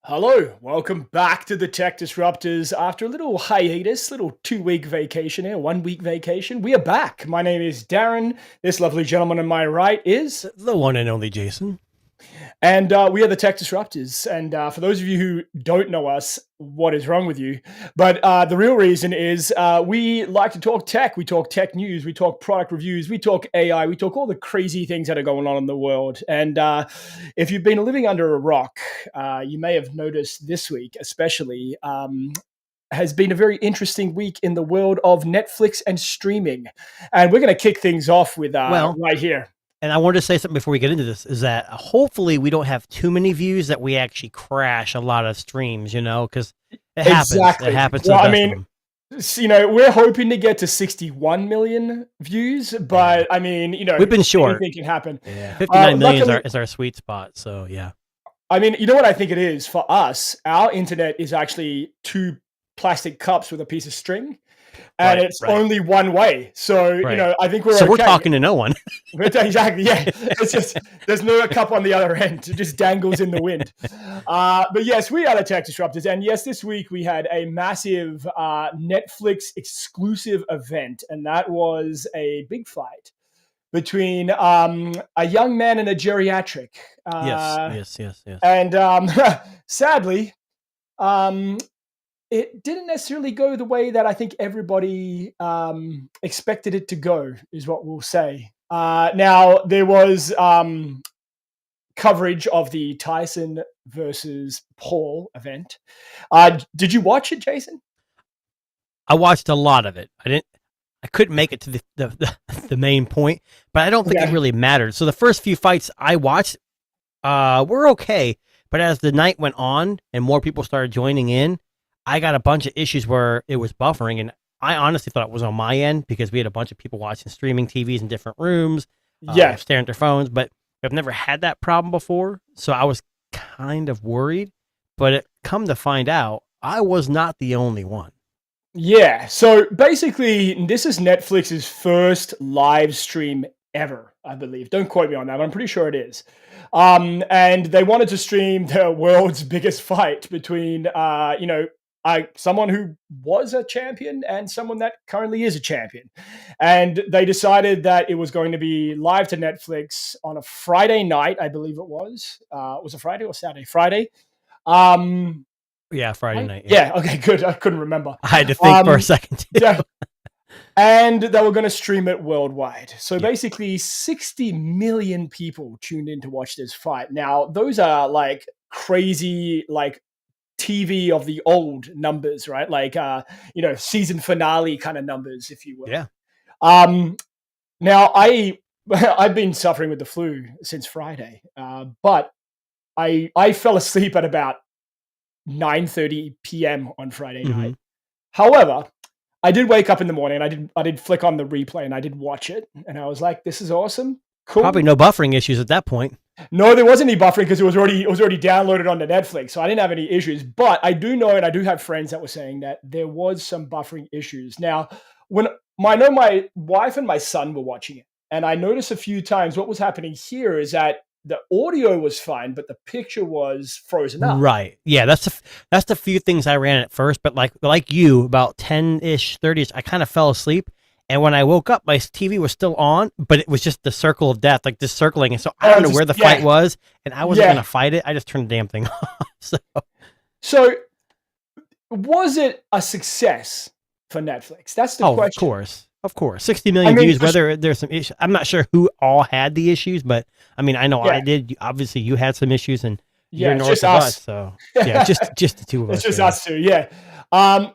Hello, welcome back to the Tech Disruptors. After a little hiatus, little 2 week vacation here, 1 week vacation, we are back. My name is Darren. This lovely gentleman on my right is, The one and only Jason. and we are the Tech Disruptors. And for those of you who don't know us, what is wrong with you? But the real reason is we like to talk tech. We talk tech news. We talk product reviews. We talk AI. We talk all the crazy things that are going on in the world. And if you've been living under a rock, you may have noticed this week, especially. Has been a very interesting week in the world of Netflix and streaming. And we're going to kick things off with Well, right here. and I wanted to say something before we get into this is that hopefully we don't have too many views that we actually crash a lot of streams, because it happens. Exactly. It happens to Well, the I best of mean, them. we're hoping to get to 61 million views, but I mean, We've been short. anything can happen. Yeah, 59 million Luckily, is our sweet spot. So yeah. I mean, you know what I think it is for us? Our internet is actually two plastic cups with a piece of string, and Right, it's right. only one way. So, Right. I think we're So we're okay. talking to no one. Exactly, yeah. It's just there's no cup on the other end. It just dangles in the wind. But yes, we are the Tech Disruptors, and yes, this week we had a massive Netflix exclusive event, and that was a big fight between a young man and a geriatric. Yes. And sadly, um, it didn't necessarily go the way that I think everybody expected it to go, is what we'll say. Now, there was coverage of the Tyson versus Paul event. Did you watch it, Jason? I watched a lot of it. I couldn't make it to the main point, but I don't think it Okay. really mattered. So the first few fights I watched were okay, but as the night went on and more people started joining in, I got a bunch of issues where it was buffering, and I honestly thought it was on my end because we had a bunch of people watching streaming TVs in different rooms, Yeah. staring at their phones. But I've never had that problem before, so I was kind of worried. But come to find out, I was not the only one. Yeah. So basically, this is Netflix's first live stream ever, I believe. Don't quote me on that, but I'm pretty sure it is. And they wanted to stream the world's biggest fight between, someone who was a champion and someone that currently is a champion. And they decided that it was going to be live to Netflix on a Friday night, I believe it was. Was it Friday or Saturday? Friday. Um, Yeah, Friday night. yeah. Okay. Good. I couldn't remember. I had to think for a Um, second too. yeah, and they were going to stream it worldwide. So Yeah. basically, 60 million people tuned in to watch this fight. Now, those are like crazy, like TV of the old numbers, right? Like, season finale kind of numbers, if you will. Yeah. Um, now, I've been suffering with the flu since Friday, but I fell asleep at about 9:30 p.m. on Friday Hmm. night. However, I did wake up in the morning and I did flick on the replay and I did watch it and I was like, this is awesome. Probably Cool. no buffering issues at that point. No, there wasn't any buffering because it was already downloaded onto Netflix. So I didn't have any issues. But I do know and I do have friends that were saying that there was some buffering issues. Now, when I know my wife and my son were watching it, and I noticed a few times what was happening here is that the audio was fine, but the picture was frozen up. Right. Yeah, that's the few things I ran at first, but like you, about 10-ish, 30ish, I kind of fell asleep. And when I woke up, my TV was still on, but it was just the circle of death, like just circling. And so I don't know where the fight was, and I wasn't Yeah. gonna fight it. I just turned the damn thing off. So So was it a success for Netflix? That's the of question. course. Of course. 60 million mean, views, whether there's some issues. I'm not sure who all had the issues, but I mean, I know I yeah, did. Obviously, you had some issues, and yeah, you're it's north just of us. us. So yeah, just the two of It's us. just Yeah. us two, yeah.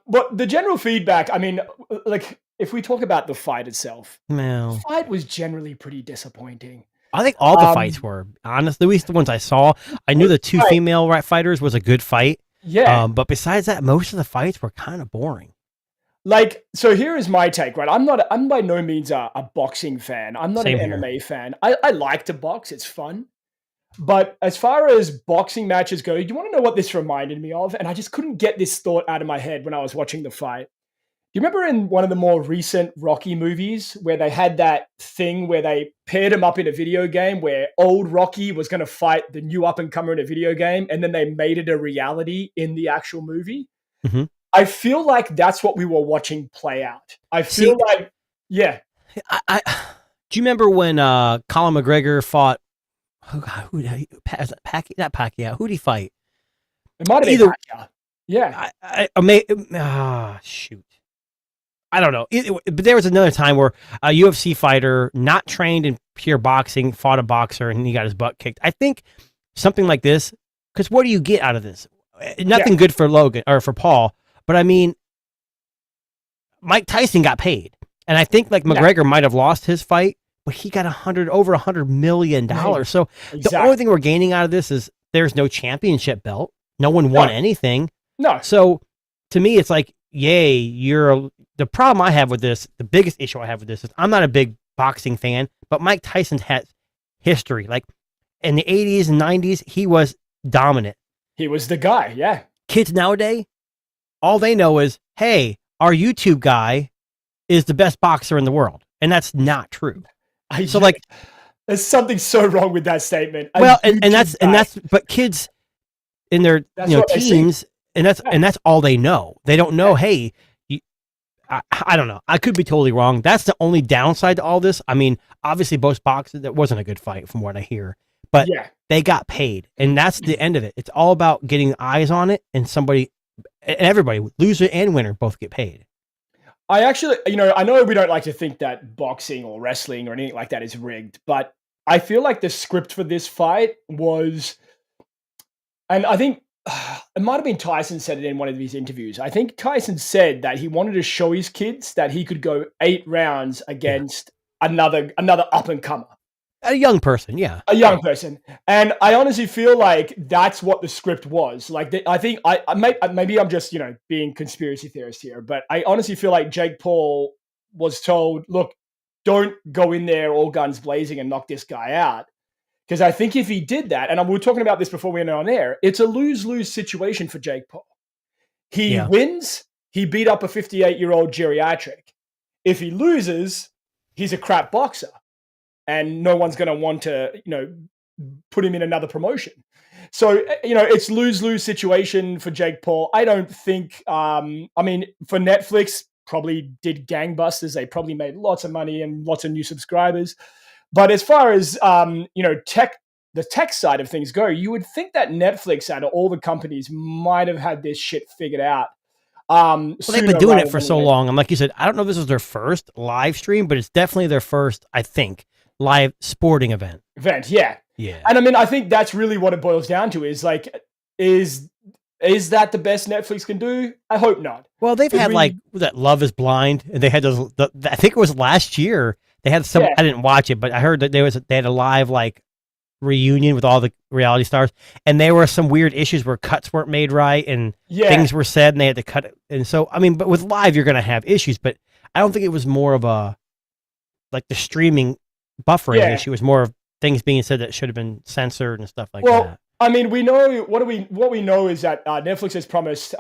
But the general feedback, I mean, like if we talk about the fight itself, the Well, fight was generally pretty disappointing. I think all the fights Um, were, honestly, at least the ones I saw. I knew the two right, female fighters was a good fight. yeah. But besides that, most of the fights were kind of boring. Like, so here is my take, right? I'm by no means a boxing fan. I'm not an Same here. MMA fan. I like to box, it's fun. But as far as boxing matches go, you want to know what this reminded me of? And I just couldn't get this thought out of my head when I was watching the fight. you remember in one of the more recent Rocky movies where they had that thing where they paired him up in a video game where old Rocky was going to fight the new up and comer in a video game, and then they made it a reality in the actual movie? Hmm. I feel like that's what we were watching play out. I See, feel like, yeah, I do you remember when Colin McGregor fought not Pacquiao? Who'd he fight? it might have been Either Pacquiao. Yeah, shoot. I don't know. But there was another time where a UFC fighter, not trained in pure boxing, fought a boxer and he got his butt kicked. I think something like this, because what do you get out of this? Nothing good for Logan or for Paul. But I mean, Mike Tyson got paid. And I think like McGregor might have lost his fight, but he got over $100 million. So the only thing we're gaining out of this is there's no championship belt. No one won anything. No. So to me, it's like, yay, the problem I have with this, the biggest issue I have with this is I'm not a big boxing fan, but Mike Tyson has history. Like in the 80s and 90s, he was dominant. He was the guy, yeah. Kids nowadays, all they know is, hey, our YouTube guy is the best boxer in the world. And that's not true. So like, there's something so wrong with that statement. Well, but kids in their teens, and that's all they know. They don't know, hey, I don't know. I could be totally wrong. That's the only downside to all this. I mean, obviously both boxers, that wasn't a good fight from what I hear, but they got paid and that's the end of it. It's all about getting eyes on it and everybody, loser and winner, both get paid. I actually, I know we don't like to think that boxing or wrestling or anything like that is rigged, but I feel like the script for this fight was, and I think it might have been Tyson said it in one of his interviews. I think Tyson said that he wanted to show his kids that he could go 8 rounds against another up and comer. A young person, yeah. A young person. And I honestly feel like that's what the script was. Like, I think maybe I'm just, being conspiracy theorist here, but I honestly feel like Jake Paul was told, look, don't go in there all guns blazing and knock this guy out. Because I think if he did that, and we were talking about this before we went on air, it's a lose-lose situation for Jake Paul. He wins, he beat up a 58-year-old geriatric. If he loses, he's a crap boxer. And no one's going to want to, put him in another promotion. So, it's lose-lose situation for Jake Paul. I don't think, for Netflix, probably did gangbusters. They probably made lots of money and lots of new subscribers. But as far as, the tech side of things go, you would think that Netflix, out of all the companies, might have had this shit figured out. Well, they've been doing it for so long. And like you said, I don't know if this is their first live stream, but it's definitely their first, I think, live sporting event. Yeah. And I think that's really what it boils down to is like, is that the best Netflix can do? I hope not. Well, they've had that Love is Blind, and they had those, I think it was last year. They had some, I didn't watch it, but I heard that they had a live reunion with all the reality stars, and there were some weird issues where cuts weren't made right and things were said and they had to cut it. And so, but with live, you're going to have issues, but I don't think it was more of the streaming buffering issue. It was more of things being said that should have been censored and stuff like that. We know what we know is that Netflix has promised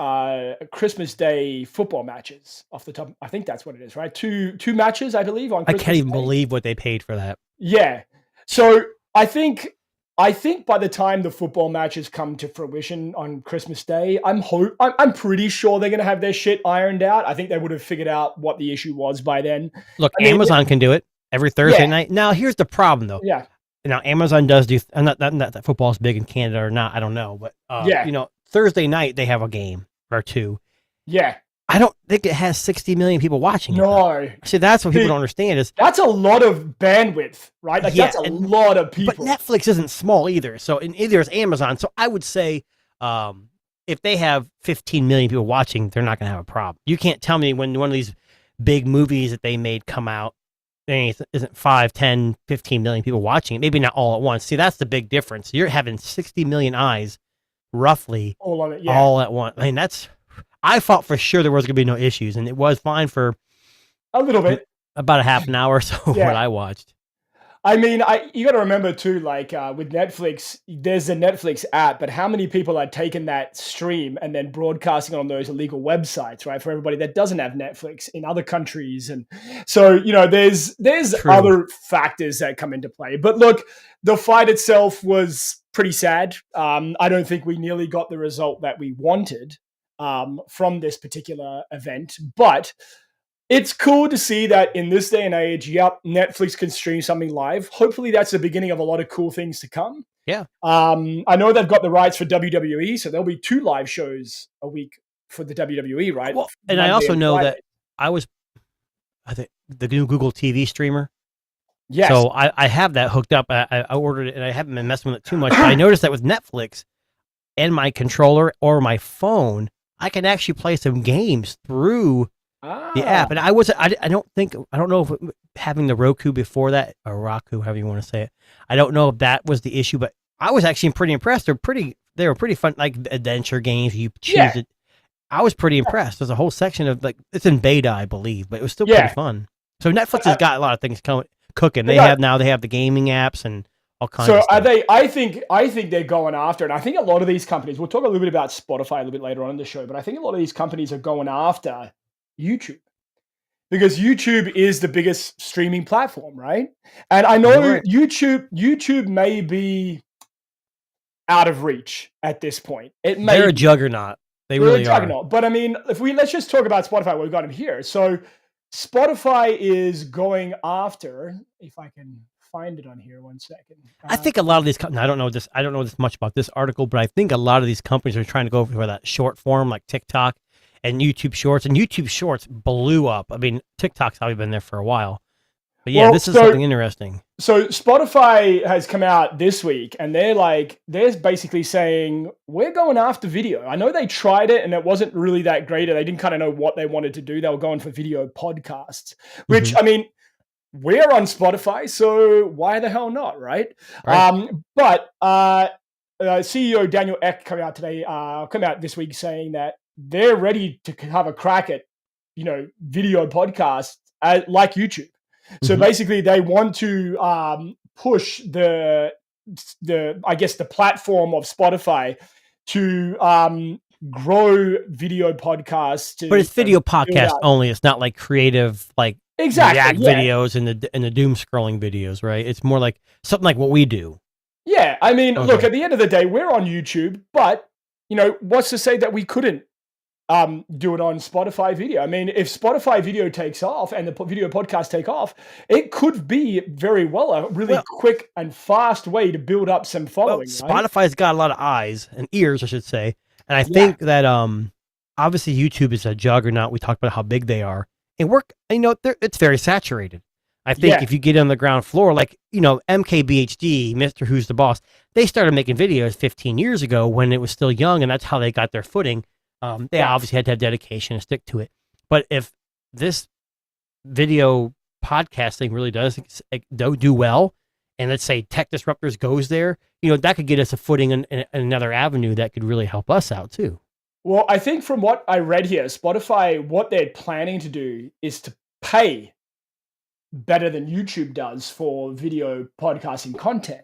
Christmas Day football matches off the top. I think that's what it is, right? Two matches, I believe, on Christmas I can't even Day. believe what they paid for that. Yeah. So I think by the time the football matches come to fruition on Christmas Day, I'm pretty sure they're going to have their shit ironed out. I think they would have figured out what the issue was by then. Look, Amazon can do it every Thursday night. Now, here's the problem, though. Yeah. Now, Amazon does do. Not that football is big in Canada or not. I don't know, but Thursday night they have a game or two. Yeah. I don't think it has 60 million people watching it. No. See, that's what people don't understand is that's a lot of bandwidth, right? Like that's a lot of people. But Netflix isn't small either. So either is Amazon. So I would say if they have 15 million people watching, they're not going to have a problem. You can't tell me when one of these big movies that they made come out, there isn't 5, 10, 15 million people watching it. Maybe not all at once. See, that's the big difference. You're having 60 million eyes roughly all on it, all at once. I mean, I thought for sure there was going to be no issues, and it was fine for a little bit, about a half an hour or so what I watched. I mean, you got to remember too, like with Netflix, there's a Netflix app, but how many people are taking that stream and then broadcasting on those illegal websites, right? For everybody that doesn't have Netflix in other countries, and so there's True. other factors that come into play. But look, the fight itself was pretty sad. I don't think we nearly got the result that we wanted from this particular event, but it's cool to see that in this day and age, yep, Netflix can stream something live. Hopefully, that's the beginning of a lot of cool things to come. Yeah. I know they've got the rights for WWE, so there'll be 2 live shows a week for the WWE, right? Well, and I Monday also and know Friday. that I think the new Google TV streamer. Yes. So I have that hooked up. I ordered it and I haven't been messing with it too much. But I noticed that with Netflix and my controller or my phone, I can actually play some games through the app. And I don't know if having the Roku before that, or Roku, however you want to say it. I don't know if that was the issue, but I was actually pretty impressed. They were pretty fun, like adventure games. You choose Yeah. it. I was pretty impressed. There's a whole section of it's in beta, I believe, but it was still Yeah. pretty fun. So Netflix has got a lot of things cooking. They They got- have the gaming apps and all kinds So of stuff. are they? I think they're going after it. I think a lot of these companies. We'll talk a little bit about Spotify a little bit later on in the show, but I think a lot of these companies are going after YouTube because YouTube is the biggest streaming platform, right? And I know You're right. YouTube may be out of reach at this point. It may They're a be. juggernaut. They They're a really are. juggernaut. But I mean, let's just talk about Spotify. We've got them here. So Spotify is going after. If I can find it on here, 1 second. I think a lot of these I don't know this much about this article, but I think a lot of these companies are trying to go for that short form like TikTok and YouTube Shorts. And YouTube Shorts blew up. I mean, TikTok's probably been there for a while. But yeah, Well, this is something interesting. So Spotify has come out this week and they're basically saying, we're going after video. I know they tried it and it wasn't really that great. They didn't kind of know what they wanted to do. They were going for video podcasts, which I mean, we're on Spotify, so why the hell not, right? Right. But CEO Daniel Ek come out this week saying that they're ready to have a crack at, video podcasts like YouTube. So basically, they want to push the platform of Spotify to grow video podcasts. But it's video podcast only. It's not like creative, like React videos and the doom scrolling videos, right? It's more like something like what we do. Yeah, I mean, look, at the end of the day, we're on YouTube, but what's to say that we couldn't do it on Spotify video? I mean, if Spotify video takes off and the video podcast take off, it could be very well a really quick and fast way to build up some following. Spotify's got a lot of eyes and ears, I should say, and I think that obviously YouTube is a juggernaut. We talked about how big they are, and it's very saturated. I think if you get on the ground floor, like MKBHD, Mr. Who's the Boss, they started making videos 15 years ago when it was still young, and that's how they got their footing. They obviously had to have dedication and stick to it. But if this video podcasting really does do well, and let's say Tech Disruptors goes there, that could get us a footing in another avenue that could really help us out too. Well, I think from what I read here, Spotify, what they're planning to do is to pay better than YouTube does for video podcasting content.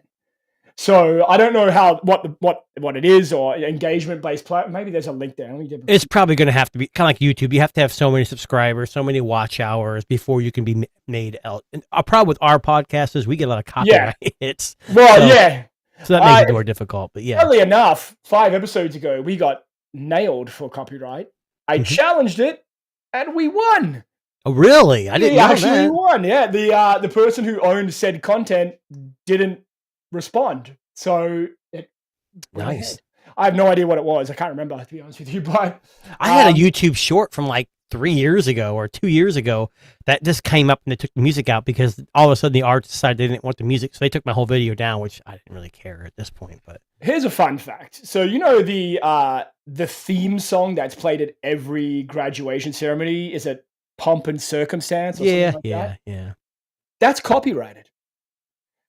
So I don't know what it is or engagement based platform. Maybe there's a link there. It's probably going to have to be kind of like YouTube. You have to have so many subscribers, so many watch hours before you can be made out. And our problem with our podcast is we get a lot of copyright hits. Well, so that makes it more difficult. But yeah, funnily enough, 5 episodes ago we got nailed for copyright. I challenged it, and we won. Oh, really? I didn't know actually that. won. Yeah, the person who owned said content didn't respond. So nice. I have no idea what it was. I can't remember, to be honest with you. But I had a YouTube short from like 3 years ago or 2 years ago that just came up and they took the music out because all of a sudden the artist decided they didn't want the music, so they took my whole video down, which I didn't really care at this point. But here's a fun fact. So the theme song that's played at every graduation ceremony is it Pomp and Circumstance? Or something like that? That's copyrighted.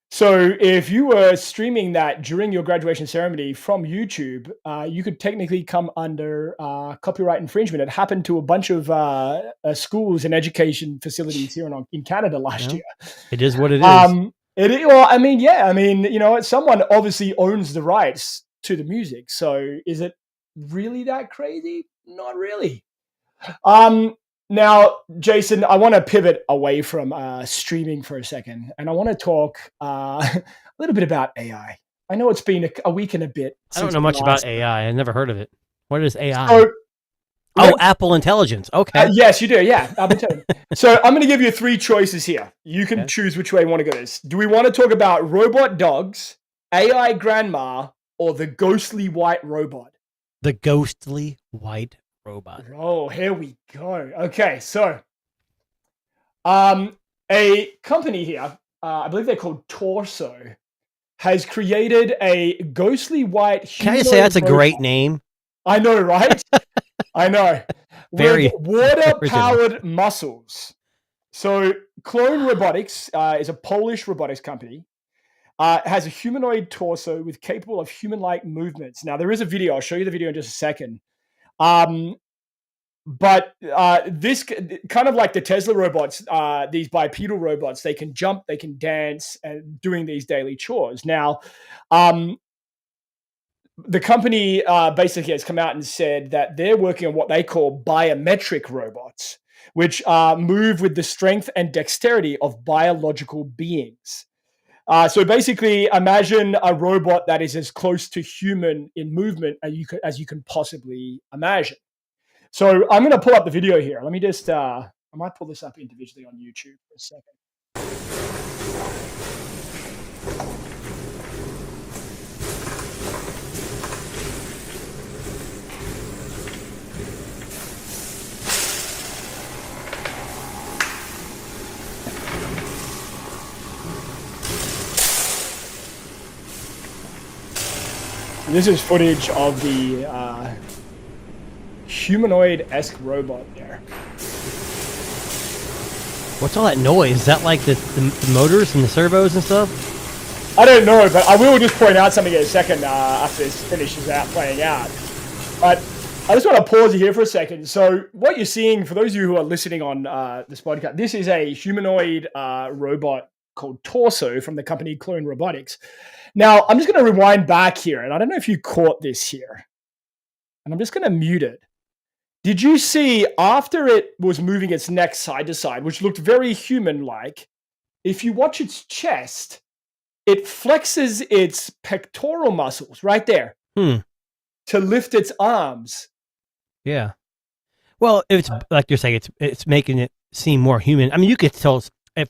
So if you were streaming that during your graduation ceremony from YouTube, you could technically come under copyright infringement. It happened to a bunch of schools and education facilities here in Canada last year. It is what it is. Well, I mean, yeah, I mean, someone obviously owns the rights to the music. So is it really that crazy? Not really. Um, Now, Jason, I want to pivot away from streaming for a second, and I want to talk a little bit about AI. I know it's been a week and a bit I don't since know we much about last. AI. I never heard of it. What is AI? So, Oh, Apple Intelligence. Okay. yes, you do. Yeah, I'll be telling you. So I'm going to give you three choices here. You can Okay. choose which way you want to go. This. Do we want to talk about robot dogs, AI grandma, or the ghostly white robot? The ghostly white robot. Oh, here we go. Okay, so a company here, I believe they're called Torso, has created a ghostly white Can I humanoid just say that's a great robot. name? I know, right? I know. Very With water-powered original. muscles. So Clone Robotics is a Polish robotics company. It has a humanoid torso with capable of human-like movements. Now, there is a video. I'll show you the video in just a second. But this kind of like the Tesla robots, these bipedal robots, they can jump, they can dance, and doing these daily chores. Now, the company basically has come out and said that they're working on what they call biometric robots, which move with the strength and dexterity of biological beings. So basically, imagine a robot that is as close to human in movement as you can possibly imagine. So I'm going to pull up the video here. Let me just, I might pull this up individually on YouTube for a second. This is footage of the humanoid-esque robot there. What's all that noise? Is that like the motors and the servos and stuff? I don't know, but I will just point out something in a second after this finishes out playing out. But I just want to pause here for a second. So what you're seeing, for those of you who are listening on this podcast, this is a humanoid robot called Torso from the company Clone Robotics. Now, I'm just going to rewind back here, and I don't know if you caught this here. And I'm just going to mute it. Did you see after it was moving its neck side to side, which looked very human-like, if you watch its chest, it flexes its pectoral muscles right there to lift its arms. Yeah. Well, it's like you're saying, it's making it seem more human. I mean, you could tell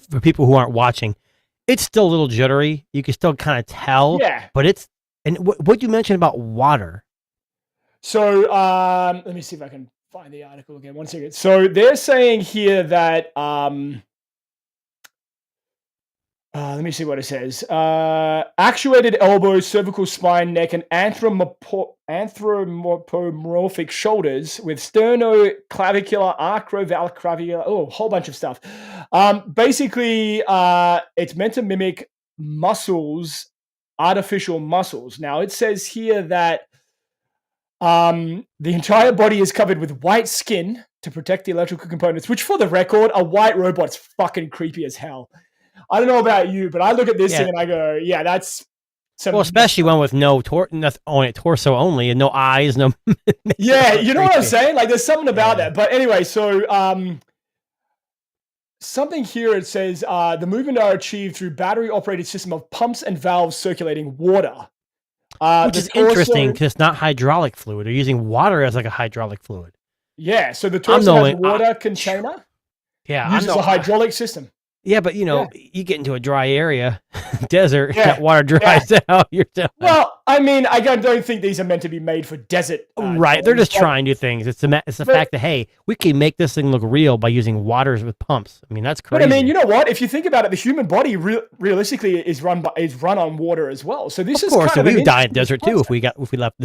for people who aren't watching, it's still a little jittery. You can still kind of tell. Yeah. But it's, and what you mentioned about water. So let me see if I can find the article again. 1 second. So they're saying here that let me see what it says. Actuated elbows, cervical spine, neck, and anthropomorphic shoulders with sternoclavicular, acrovalcavicular, a whole bunch of stuff. Basically, it's meant to mimic muscles, artificial muscles. Now, it says here that the entire body is covered with white skin to protect the electrical components, which, for the record, a white robot's fucking creepy as hell. I don't know about you, but I look at this thing and I go, yeah, that's well, especially one with no torso only and no eyes, no. Yeah, you know what I'm saying? Like, there's something about that. But anyway, so something here, it says the movement are achieved through battery-operated system of pumps and valves circulating water. Which is interesting because it's not hydraulic fluid. They're using water as like a hydraulic fluid. Yeah, so the torso has a water container. Yeah, uses a hydraulic system. Yeah, but you get into a dry area, desert, that water dries out. You're done. Well, I mean, I don't think these are meant to be made for desert. Right, they're just trying new things. It's the fact that, hey, we can make this thing look real by using waters with pumps. I mean, that's crazy. But I mean, you know what? If you think about it, the human body realistically is run on water as well. So this is of course, kind of we would die in desert too if we left.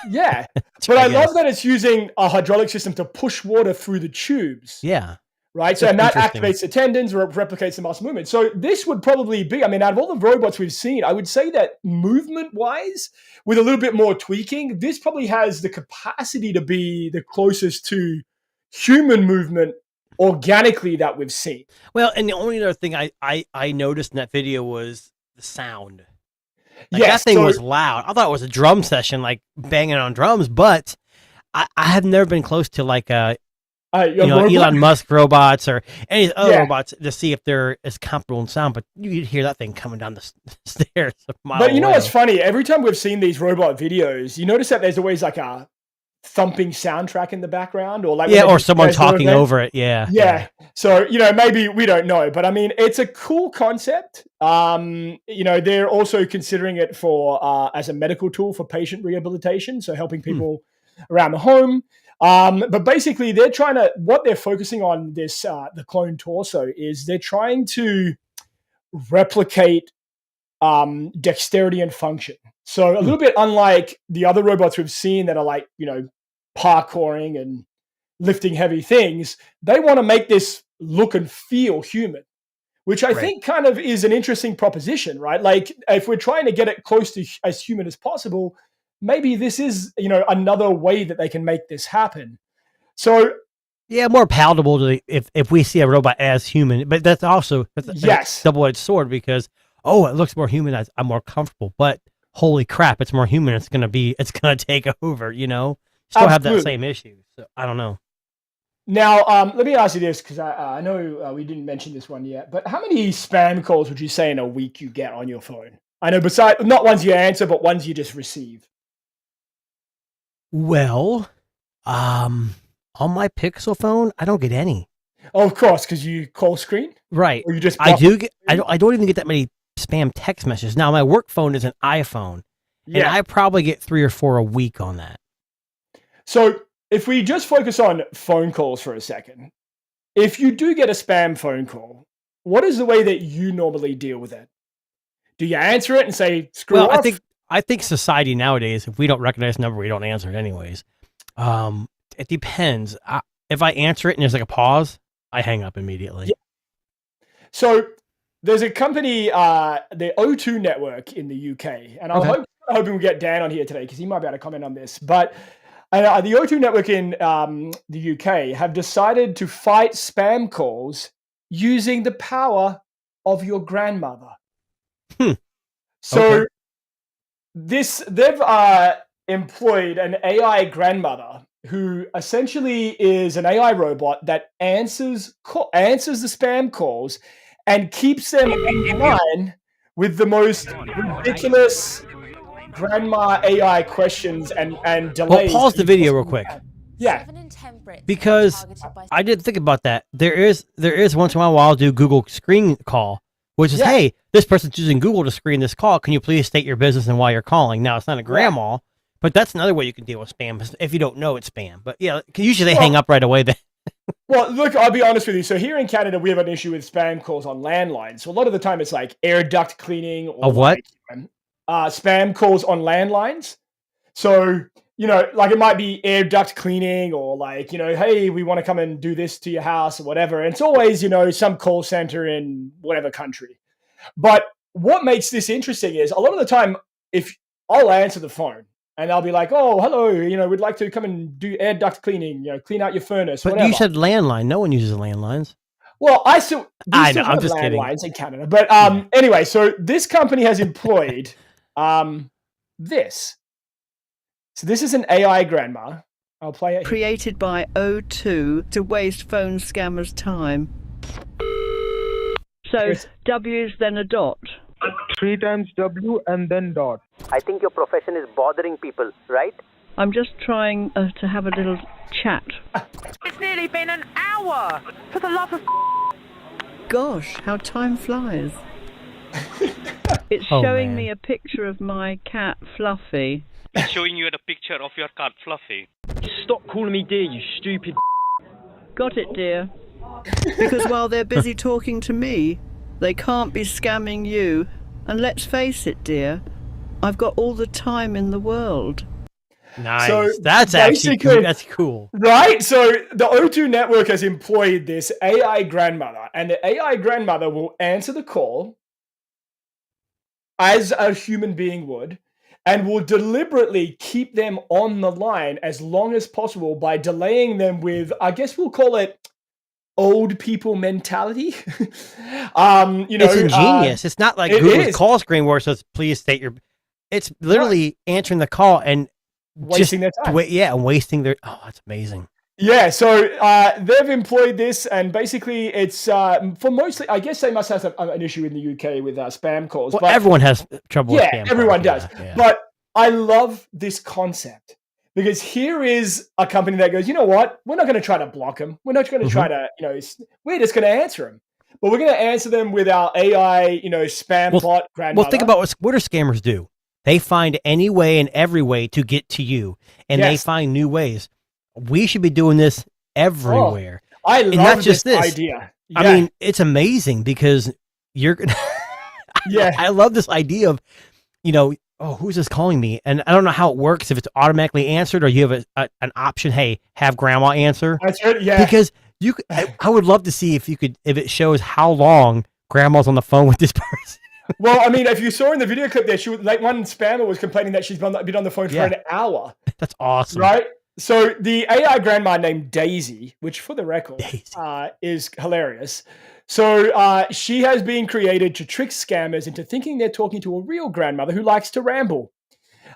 Yeah, but I love that it's using a hydraulic system to push water through the tubes. Yeah. Right. So, and that activates the tendons or replicates the muscle movement. So this would probably be, I mean, out of all the robots we've seen, I would say that movement wise, with a little bit more tweaking, this probably has the capacity to be the closest to human movement organically that we've seen. Well, and the only other thing I noticed in that video was the sound. Like that Yes, thing so was loud. I thought it was a drum session, like banging on drums, but I have never been close to like a Elon robot. Musk robots or any other Yeah. robots to see if they're as comparable in sound. But you'd hear that thing coming down the stairs a mile But you know away. what's funny? Every time we've seen these robot videos, you notice that there's always like a thumping soundtrack in the background, or like when Yeah, they or do someone special talking events. over it. Yeah. Yeah. So, maybe we don't know, but I mean, it's a cool concept. They're also considering it for as a medical tool for patient rehabilitation, so helping people around the home. But basically, what they're focusing on this the clone torso is they're trying to replicate dexterity and function. So a little bit unlike the other robots we've seen that are like, parkouring and lifting heavy things, they want to make this look and feel human, which I Right. think kind of is an interesting proposition, right? Like if we're trying to get it close to as human as possible, maybe this is, another way that they can make this happen. So Yeah, more palatable to if we see a robot as human, but that's also a yes, double-edged sword because it looks more human. I'm more comfortable, but holy crap, it's more human. It's gonna take over. Still have that absolutely. same issue. So I don't know. Now, let me ask you this because I know we didn't mention this one yet, but how many spam calls would you say in a week you get on your phone? I know, besides not ones you answer, but ones you just receive. Well, on my Pixel phone, I don't get any. Oh, of course, because you call screen, Right. or you just I buffer do get. screen? I don't even get that many spam text messages. Now, my work phone is an iPhone, and Yeah. I probably get 3 or 4 a week on that. So if we just focus on phone calls for a second, if you do get a spam phone call, what is the way that you normally deal with it? Do you answer it and say screw Well, off? I think society nowadays, if we don't recognize the number, we don't answer it anyways. It depends. If I answer it and there's like a pause, I hang up immediately. Yeah. So there's a company, the O2 network in the UK, and I'm hoping we get Dan on here today because he might be able to comment on this. But the O2 network in the UK have decided to fight spam calls using the power of your grandmother. So they've employed an AI grandmother who essentially is an AI robot that answers the spam calls and keeps them in line with the most ridiculous grandma AI questions and Well, delays. pause the video real quick. Yeah. Because I didn't think about that. There is once in a while I'll do Google screen call, which is, Yeah. hey, this person's using Google to screen this call. Can you please state your business and why you're calling? Now, it's not a grandma, but that's another way you can deal with spam if you don't know it's spam. But yeah, usually they hang up right away. Well, look, I'll be honest with you. So here in Canada, we have an issue with spam calls on landlines. So a lot of the time it's like air duct cleaning or what? Spam calls on landlines. So, like it might be air duct cleaning or like, hey, we want to come and do this to your house or whatever. And it's always, some call center in whatever country. But what makes this interesting is a lot of the time, if I'll answer the phone and I'll be like, oh, hello, we'd like to come and do air duct cleaning, clean out your furnace, But whatever. you said landline. No one uses landlines. Well, we still I'm have just kidding. landlines in Canada. But anyway, so this company has employed this. So this is an AI grandma. I'll play it. Created by O2 to waste phone scammers' time. So Yes. W's then a dot. 3 times W and then dot. I think your profession is bothering people, right? I'm just trying to have a little chat. It's nearly been an hour! For the love of... Gosh, how time flies. It's Oh, showing man. me a picture of my cat, Fluffy. It's showing you the picture of your cat, Fluffy. Stop calling me dear, you stupid. Got it, dear. Because while they're busy talking to me, they can't be scamming you. And let's face it, dear, I've got all the time in the world. Nice. So that's actually basically- that's cool. Right? So the O2 network has employed this AI grandmother, and the AI grandmother will answer the call as a human being would, and will deliberately keep them on the line as long as possible by delaying them with, I guess we'll call it old people mentality. It's ingenious. It's not like it Google's is. call screen where it says, please state your. It's literally answering the call and Wasting their time. Wasting their. Oh, that's amazing. Yeah, so they've employed this, and basically it's for mostly. I guess they must have an issue in the UK with spam calls. Well, but everyone has trouble. yeah, with spam everyone calls. does. Yeah. But I love this concept because here is a company that goes, you know what? We're not going to try to block them. We're not going to try to, we're just going to answer them. But we're going to answer them with our AI, spam bot grandmother. Well, think about what do scammers do? They find any way and every way to get to you, and they find new ways. We should be doing this everywhere. I love not just this idea. Yeah. I mean, it's amazing because you're. I love this idea of, who's this calling me? And I don't know how it works, if it's automatically answered or you have an option. Hey, have grandma answer. That's right. Yeah. Because I would love to see if it shows how long grandma's on the phone with this person. Well, I mean, if you saw in the video clip there, she was like, one spammer was complaining that she's been on the phone for an hour. That's awesome. Right? So the AI grandma named Daisy, which for the record is hilarious. So she has been created to trick scammers into thinking they're talking to a real grandmother who likes to ramble.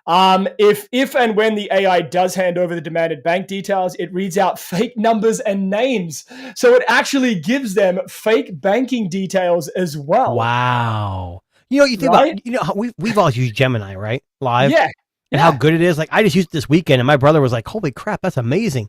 If and when the AI does hand over the demanded bank details, it reads out fake numbers and names. So it actually gives them fake banking details as well. Wow. You think about, how we've all used Gemini, right? Live. Yeah. And how good it is. Like, I just used it this weekend and my brother was like, holy crap, that's amazing.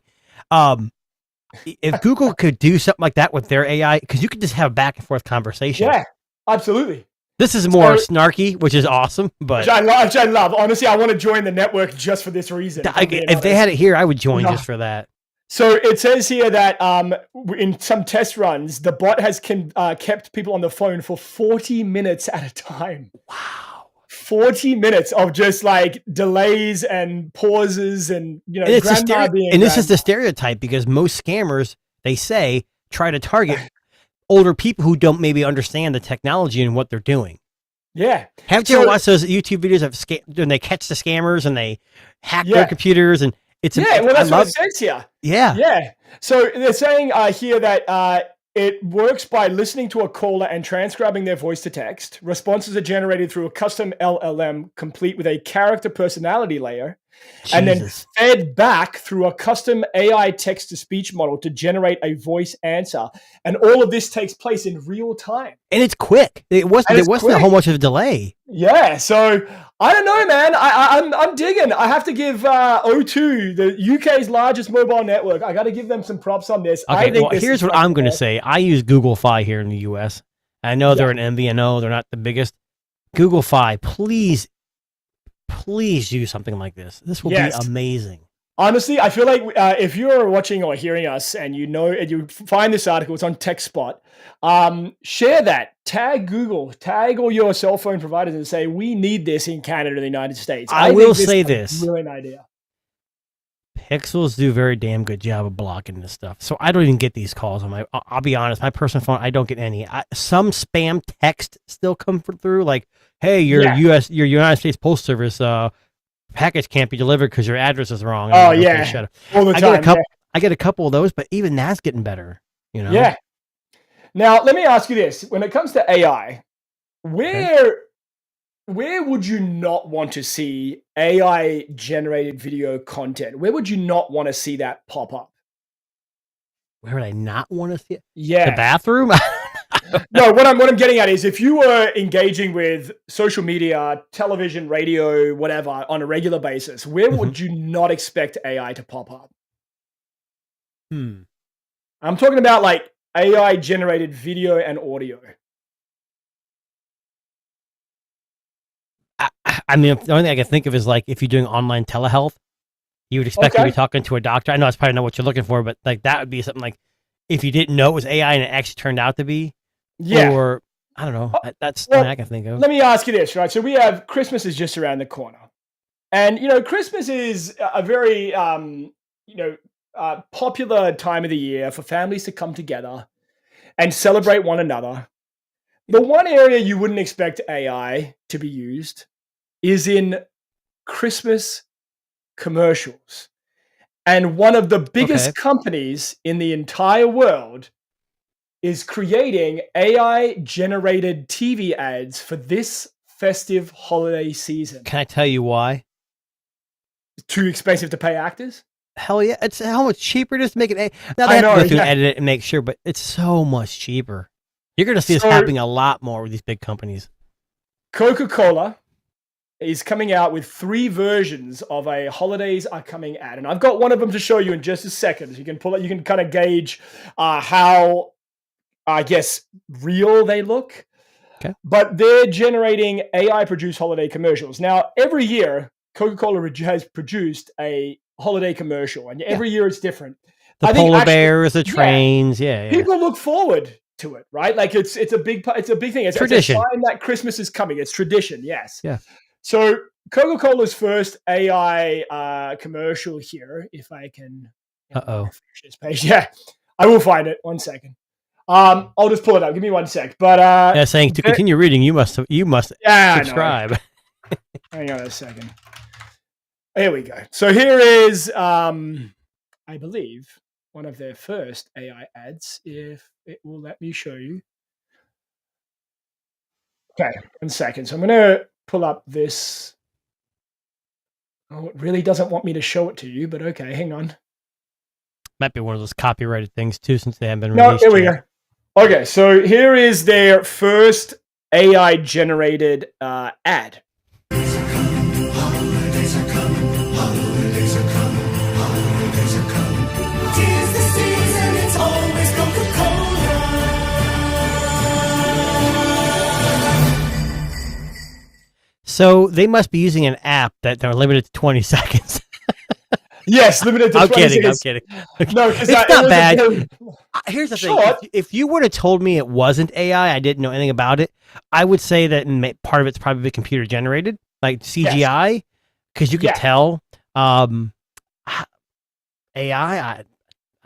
If Google could do something like that with their AI, because you could just have a back and forth conversation. Yeah, absolutely. This is more snarky, which is awesome, but which I love. Honestly, I want to join the network just for this reason. If they had it here, I would join just for that. So it says here that in some test runs, the bot has kept people on the phone for 40 minutes at a time. Wow. 40 minutes of just like delays and pauses and, this is the stereotype because most scammers, they say, try to target older people who don't maybe understand the technology and what they're doing. Yeah. Haven't you ever watched those YouTube videos of when they catch the scammers and they hack their computers and it's that's what it says here. Yeah. Yeah. So they're saying here that it works by listening to a caller and transcribing their voice to text. Responses are generated through a custom LLM complete with a character personality layer. Jesus. And then fed back through a custom AI text-to-speech model to generate a voice answer. And all of this takes place in real time. And it's quick. There wasn't a whole much of a delay. Yeah, so I don't know, man. I'm digging. I have to give O2, the UK's largest mobile network, I got to give them some props on this. Okay, here's what I'm going to say. I use Google Fi here in the US. I know they're an MVNO. They're not the biggest. Google Fi, please do something like this. This will be amazing. Honestly, I feel like if you're watching or hearing us and you find this article, it's on TechSpot, share that. Tag Google, tag all your cell phone providers and say, we need this in Canada and the United States. I will say this. Brilliant idea. Pixels do a very damn good job of blocking this stuff. So I don't even get these calls on I'll be honest, my personal phone, I don't get any. Some spam text still come through like, hey, your United States Post Service package can't be delivered because your address is wrong. Oh, yeah. Shut up. All the time. I get a couple of those, but even that's getting better. Yeah. Now, let me ask you this. When it comes to AI, where would you not want to see AI-generated video content? Where would you not want to see that pop up? Where would I not want to see it? Yeah. The bathroom? No, what I'm getting at is if you were engaging with social media, television, radio, whatever, on a regular basis, where would you not expect AI to pop up? I'm talking about like AI-generated video and audio. I mean, the only thing I can think of is like if you're doing online telehealth, you would expect to be talking to a doctor. I know that's probably not what you're looking for, but like that would be something like if you didn't know it was AI and it actually turned out to be. Yeah. Or I don't know. That's something I can think of. Let me ask you this, right? So we have Christmas is just around the corner. And, Christmas is a very, popular time of the year for families to come together and celebrate one another. The one area you wouldn't expect AI to be used is in Christmas commercials. And one of the biggest companies in the entire world is creating AI-generated TV ads for this festive holiday season. Can I tell you why? Too expensive to pay actors? Hell yeah! It's how much cheaper it is to make an. Now I they have know, to go through yeah. and edit it and make sure, but it's so much cheaper. You're going to see this So- happening a lot more with these big companies. Coca-Cola is coming out with 3 versions of a holidays are coming ad, and I've got one of them to show you in just a second. So you can pull it. You can kind of gauge how, I guess, real they look. Okay. But they're generating AI-produced holiday commercials. Now, every year, Coca-Cola has produced a holiday commercial, and every year it's different. The I think polar actually- bears, the yeah. trains, yeah. People look forward to it, right? Like it's a big thing. It's Tradition. It's a sign that Christmas is coming. It's tradition, yes. Yeah. So Coca-Cola's first AI commercial here, if I can Uh-oh. refresh this page. Yeah, I will find it. 1 second. I'll just pull it up. Give me 1 sec. But Yeah, saying to there- continue reading, you must yeah, I know. subscribe. Hang on a second. Here we go. So here is, I believe, one of their first AI ads, if it will let me show you. Okay, 1 second. So I'm going to pull up this. Oh, it really doesn't want me to show it to you, but okay, hang on. Might be one of those copyrighted things too, since they haven't been No, released. here we yet. go. Okay, so here is their first AI generated ad. So they must be using an app that they're limited to 20 seconds. Yes, limited to I'm 20 kidding. I'm seconds. kidding. No, because It's not bad. very- Here's the thing: Short. if you would have told me it wasn't AI, I didn't know anything about it, I would say that part of it's probably computer generated, like CGI, because you could Yeah. tell. AI,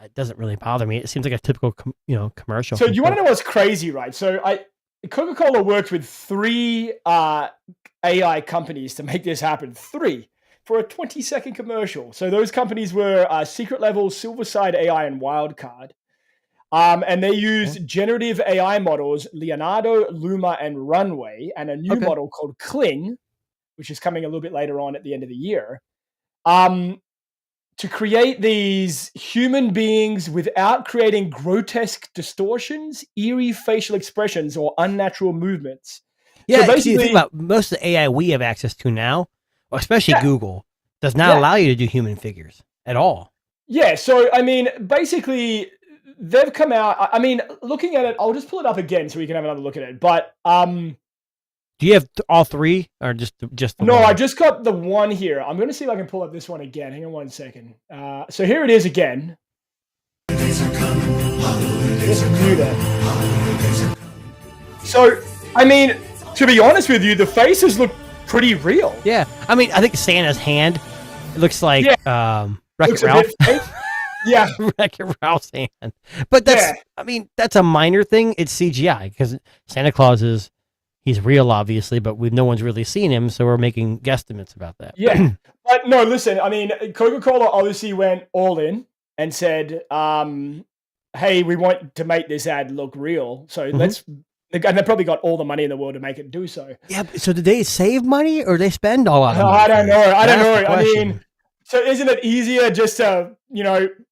it doesn't really bother me. It seems like a typical, commercial. So you want to know what's crazy, right? So Coca-Cola worked with 3 AI companies to make this happen. 3 for a 20-second commercial. So those companies were Secret Level, Silverside AI, and Wildcard. And they used generative AI models, Leonardo, Luma, and Runway, and a new model called Kling, which is coming a little bit later on at the end of the year, to create these human beings without creating grotesque distortions, eerie facial expressions, or unnatural movements. Yeah, So 'cause you think basically- about most of the AI we have access to now, especially Google, does not Yeah. allow you to do human figures at all. Yeah, so I mean, basically, they've come out. I mean, looking at it, I'll just pull it up again so we can have another look at it. But Do you have all 3, or just the no, one? I just got the one here. I'm going to see if I can pull up this one again. Hang on 1 second. So here it is again. Just mute it. So, I mean, to be honest with you, the faces look pretty real. Yeah, I mean, I think Santa's hand looks like Wreck-It Looks a Ralph. bit fake. Yeah. Wreck-It Ralph's hand. But that's, I mean, that's a minor thing. It's CGI because Santa Claus he's real, obviously, but no one's really seen him, so we're making guesstimates about that. Yeah. But no, listen, I mean, Coca-Cola obviously went all in and said, hey, we want to make this ad look real. So and they probably got all the money in the world to make it do so. Yeah. So did they save money or they spend all of it? I don't know. I don't That's the know. I question. mean, so isn't it easier just to,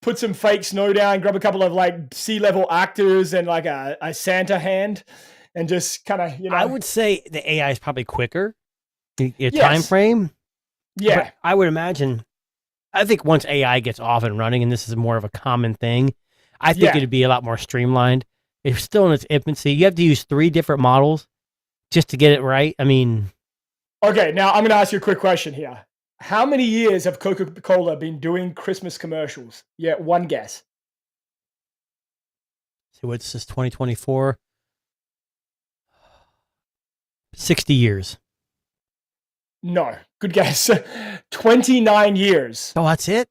put some fake snow down, grab a couple of like C-level actors and like a Santa hand and just kind of, I would say the AI is probably quicker. Your Yes. time frame. Yeah. But I would imagine. I think once AI gets off and running, and this is more of a common thing, I think Yeah. it'd be a lot more streamlined. It's still in its infancy. You have to use 3 different models just to get it right. I mean, Okay, now I'm going to ask you a quick question here. How many years have Coca-Cola been doing Christmas commercials? Yeah, one guess. so what's this? 2024. 60 years. No, good guess. 29 years. Oh, that's it.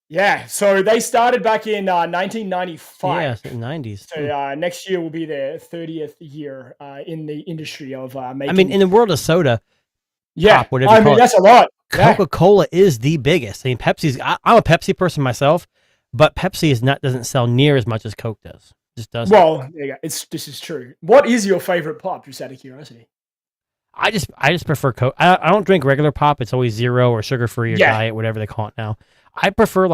Yeah, so they started back in 1995. Yeah, it's in the 90s. So next year will be their 30th year in the industry of making. I mean, in the world of soda, yeah, pop, whatever I you call mean it, that's a lot. Yeah. Coca-Cola is the biggest. I mean, Pepsi's. I'm a Pepsi person myself, but Pepsi doesn't sell near as much as Coke does. Just doesn't. Well, there you go. This is true. What is your favorite pop? Just out of curiosity. I just prefer Coke. I don't drink regular pop. It's always zero or sugar free or Yeah. diet, whatever they call it now. I prefer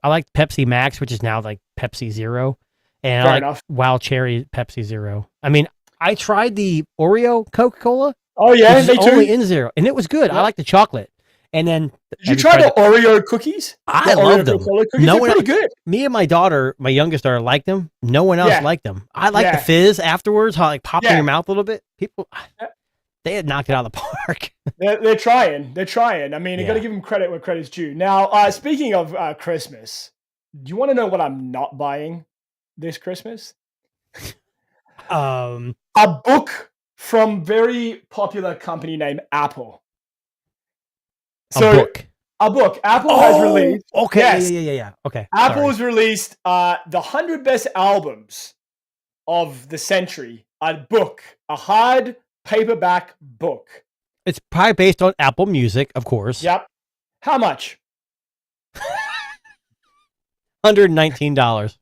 I like Pepsi Max, which is now like Pepsi Zero, and Fair I like enough. Wild Cherry Pepsi Zero. I mean, I tried the Oreo Coca-Cola, Oh yeah, which me is too. only in zero, and it was good. Yeah. I like the chocolate. And then Did you try the Oreo cookies? I The love Oreo them. Coca-Cola cookies? No They're one pretty good. Me and my daughter, my youngest daughter, liked them. No one else Yeah. liked them. I like the Yeah. fizz afterwards, how like pop in Yeah. your mouth a little bit. People, Yeah. they had knocked it out of the park. They're trying. They're trying. I mean, you got to Yeah. give them credit where credit's due. Now, speaking of Christmas, do you want to know what I'm not buying this Christmas? A book from very popular company named Apple. A book. A book. Apple has released. Okay. Yes. Yeah. Okay. Apple's released the 100 best albums of the century. A book. A hard paperback book. It's probably based on Apple Music, of course. Yep. How much? $119.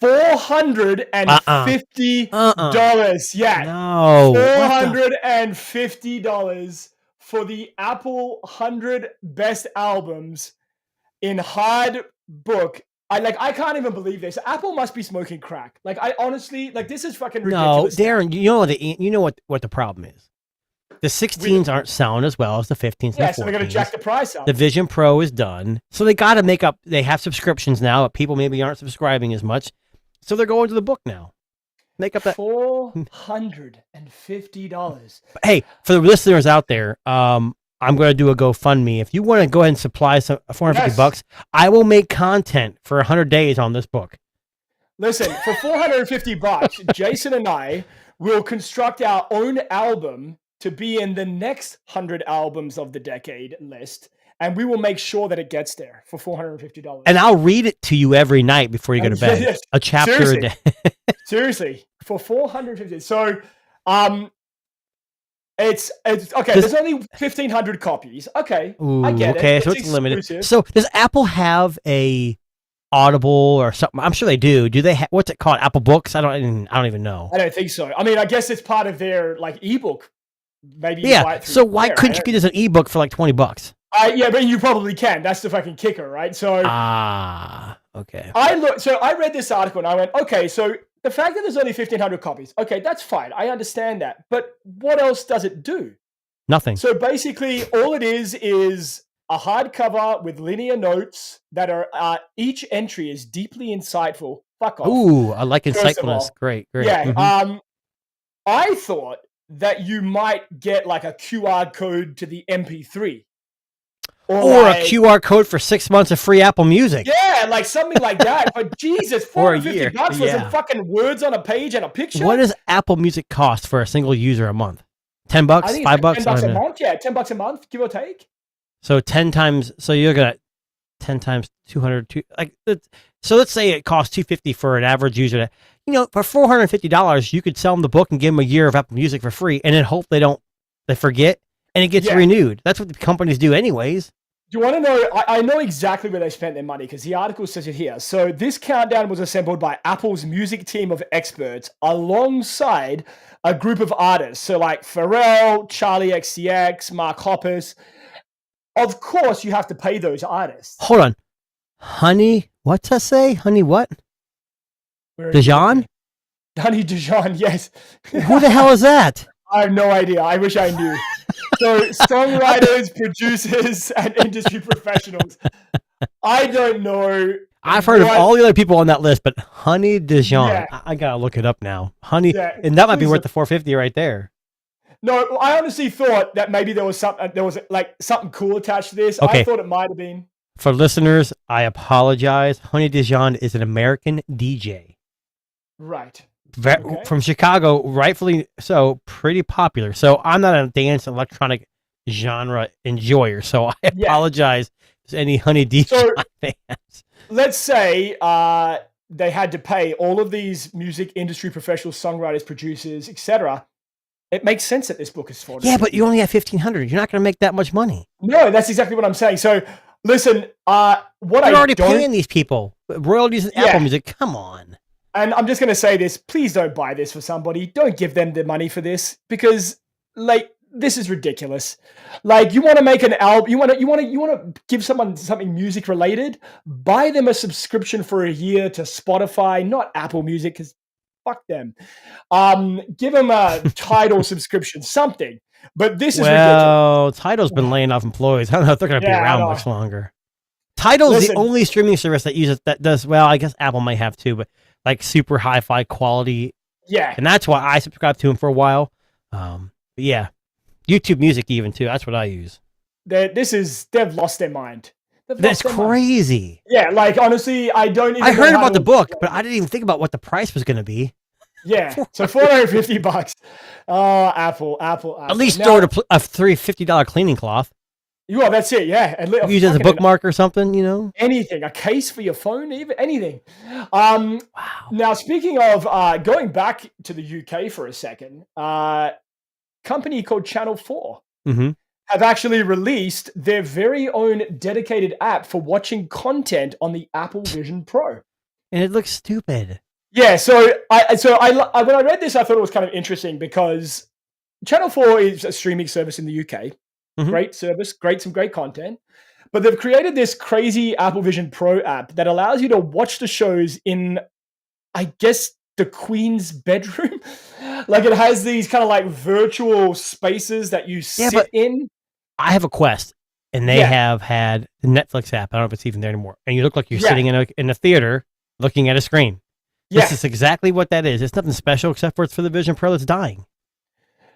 $450. Yeah. No. What the- $450 for the Apple 100 best albums in hard book. I can't even believe this. Apple must be smoking crack. Like, I honestly, like, this is fucking No, ridiculous. Darren, you know what the problem is. The 16s aren't selling as well as the 15s Yeah, and the 14s. so they're going to jack the price up. The Vision Pro is done. So they got to make up. They have subscriptions now, but people maybe aren't subscribing as much. So they're going to the book now. Make up that. $450. Hey, for the listeners out there, I'm going to do a GoFundMe. If you want to go ahead and supply some $450, I will make content for 100 days on this book. Listen, for $450, Jason and I will construct our own album to be in the next 100 albums of the decade list, and we will make sure that it gets there for $450. And I'll read it to you every night before you go to bed. Yes. A chapter Seriously. a day. Seriously, for $450. So, it's okay. There's only 1,500 copies. Okay, Ooh, I get okay, it. so it's limited. exclusive. So does Apple have a Audible or something? I'm sure they do. Do they? What's it called? Apple Books? I don't even know. I don't think so. I mean, I guess it's part of their like ebook. Maybe you buy Yeah. it through So why there, couldn't you get this an ebook for like $20? Yeah, but you probably can. That's the fucking kicker, right? So Okay. I read this article and I went, okay, so the fact that there's only 1,500 copies, okay, that's fine. I understand that. But what else does it do? Nothing. So basically, all it is a hardcover with linear notes that are each entry is deeply insightful. Fuck off. Ooh, I like First of insightfulness. all. Great. Yeah. Mhm. I thought that you might get like a QR code to the MP3. Or like, a QR code for 6 months of free Apple Music. Yeah, like something like that. But Jesus, Or a $450 year, for yeah. some fucking words on a page and a picture. What does Apple Music cost for a single user a month? $10, I think it's $5? like $10 I a don't know. month. Yeah, $10 a month, give or take. So 10 times. So you're gonna 10 times 200. So let's say it costs $250 for an average user. For $450, you could sell them the book and give them a year of Apple Music for free, and then hope they forget, and it gets Yeah. renewed. That's what the companies do, anyways. Do you want to know? I know exactly where they spent their money because the article says it here. So this countdown was assembled by Apple's music team of experts alongside a group of artists. So like Pharrell, Charlie XCX, Mark Hoppus. Of course, you have to pay those artists. Hold on, Honey. What's that say? Honey, what? Where is it? Dijon? Honey Dijon, yes. Who the hell is that? I have no idea. I wish I knew. So songwriters, producers, and industry professionals. I don't know. I've heard of what- all the other people on that list, but Honey Dijon. Yeah. I gotta look it up now. Honey, Yeah, and that might be please worth look. the $450 right there. No, I honestly thought that maybe there was like something cool attached to this. Okay. I thought it might have been. For listeners, I apologize. Honey Dijon is an American DJ. Right. Okay. From Chicago, rightfully so, pretty popular. So I'm not a dance electronic genre enjoyer, so I apologize to any Honey Dijon fans. Let's say they had to pay all of these music industry professionals, songwriters, producers, etc. It makes sense that this book is for. Yeah, but you only have 1,500. You're not going to make that much money. No, that's exactly what I'm saying. So listen, what You're I already don't paying these people royalties and Apple Music. Come on. And I'm just going to say this, please don't buy this for somebody. Don't give them the money for this because like this is ridiculous. Like you want to make an album, you want to give someone something music related, buy them a subscription for a year to Spotify, not Apple Music cuz fuck them. Give them a Tidal subscription, something. But this is ridiculous. Well, Tidal's been laying off employees. I don't know if they're going to be Yeah, I around know. much longer. Tidal's Listen. the only streaming service that does well. I guess Apple might have too, but like super hi-fi quality, Yeah. and that's why I subscribed to him for a while. But yeah, YouTube Music even too. That's what I use. They've lost their mind. They've That's lost their mind. crazy. Yeah, like honestly, I don't even I know heard how about to- the book, but I didn't even think about what the price was going to be. Yeah, so $450. Oh, Apple. At least Now- store a $350 cleaning cloth. Well, that's it. Yeah, and Use it as a fucking bookmark or something. You know. anything, a case for your phone, even anything. Wow. Now, speaking of going back to the UK for a second, company called Channel 4 Mm-hmm. have actually released their very own dedicated app for watching content on the Apple Vision Pro. And it looks stupid. Yeah, so I when I read this, I thought it was kind of interesting because Channel 4 is a streaming service in the UK. Mhm. Great service, some great content. But they've created this crazy Apple Vision Pro app that allows you to watch the shows in, I guess, the Queen's bedroom. Like it has these kind of like virtual spaces that you sit but- in. I have a Quest, and they Yeah. have had the Netflix app. I don't know if it's even there anymore. And you look like you're Yeah. sitting in a theater looking at a screen. Yeah. This is exactly what that is. It's nothing special except for it's for the Vision Pro that's dying.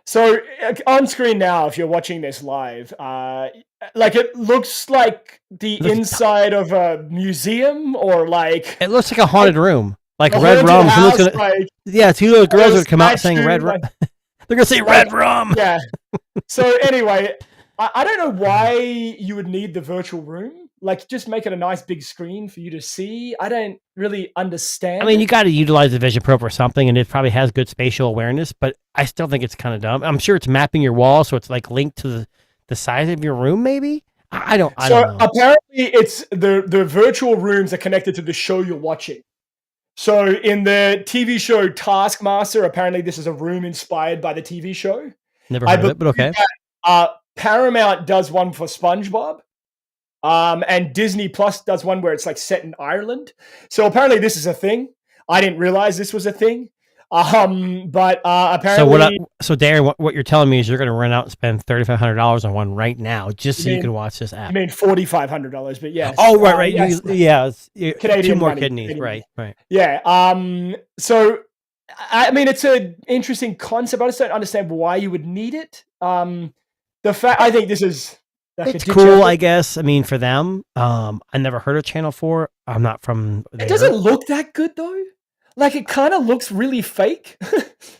So on screen now, if you're watching this live, like it looks like the Looks- inside of a museum or like It looks like a haunted room, like a Red haunted Rum. house, Gonna, like, yeah, two little girls a would come out saying statue, Red Rum. like- They're gonna say Red Rum. yeah. So anyway, I don't know why you would need the virtual room. Like, just make it a nice big screen for you to see. I don't really understand. I mean, it. you got to utilize the Vision Pro for something, and it probably has good spatial awareness. But I still think it's kind of dumb. I'm sure it's mapping your wall, so it's like linked to the size of your room. Maybe I don't So know. apparently, it's the virtual rooms are connected to the show you're watching. So in the TV show Taskmaster, apparently this is a room inspired by the TV show. Never I heard of it, but okay. Paramount does one for SpongeBob. And Disney Plus does one where it's like set in Ireland. So apparently this is a thing. I didn't realize this was a thing. But apparently, So Darren, what you're telling me is you're going to run out and spend $3,500 on one right now just so you mean- can watch this I app. mean $4,500, but yes. Oh, right. Yes. Two Canadian more money, kidneys. Canadian Right. Yeah. So I mean, it's an interesting concept. I just don't understand why you would need it. The fact I think this is like It's a cool, degenerate- I guess. I mean, for them. I never heard of Channel 4. I'm not from there. It doesn't look that good though. Like it kind of looks really fake.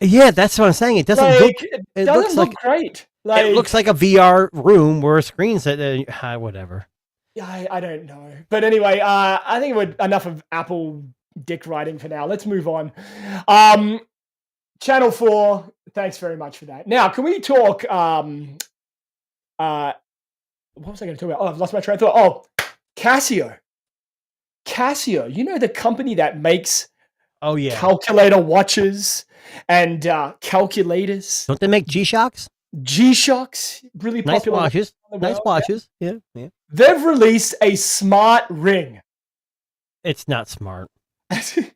Yeah, that's what I'm saying. It doesn't like, look. it it doesn't looks look like- great. Like It looks like a VR room where a screen's whatever. Yeah, I don't know. But anyway, I think we're enough of Apple dick riding for now. Let's move on. Channel 4, thanks very much for that. Now, can we talk what was I going to talk about? Oh, I've lost my train of thought. Oh, Casio. Casio, you know the company that makes Oh yeah. calculator watches and calculators, Don't they make G-Shocks? G-Shocks, really Nice popular. watches. on the Nice world. watches. Yeah. They've released a smart ring. It's not smart. I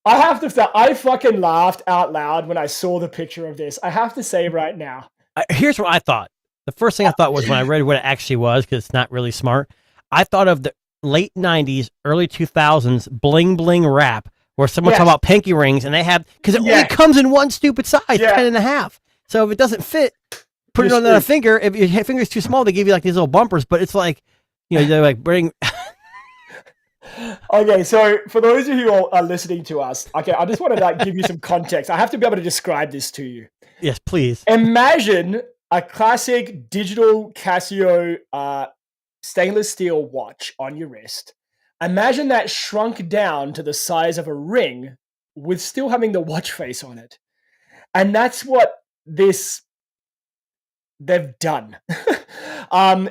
have to say, I fucking laughed out loud when I saw the picture of this. I have to say right now. Here's what I thought. The first thing I thought was when I read what it actually was, because it's not really smart. I thought of the late 90s, early 2000s bling bling rap, where someone Yes. talking about pinky rings, and they have, because it Yeah. only comes in one stupid size, Yeah. 10.5. So if it doesn't fit, put it You're on a screwed. finger. If your finger's too small, they give you like these little bumpers, but it's like, they're like bring. Okay, so for those of you who are listening to us, okay, I just want to like give you some context. I have to be able to describe this to you. Yes, please. Imagine a classic digital Casio stainless steel watch on your wrist. Imagine that shrunk down to the size of a ring with still having the watch face on it. And that's what they've done.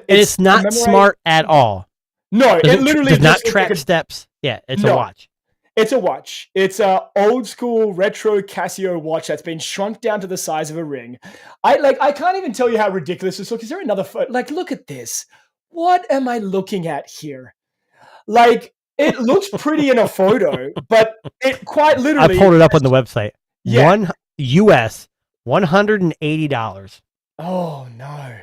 It's not commemorate- smart at all. No, Does it literally does not just looks track like a- steps. Yeah, it's a No. watch. It's a watch. It's a old school retro Casio watch that's been shrunk down to the size of a ring. I can't even tell you how ridiculous this looks. Is there another like look at this. What am I looking at here? Like it looks pretty in a photo, but it quite I literally pulled it up on the website. Yeah. One US $180. Oh no.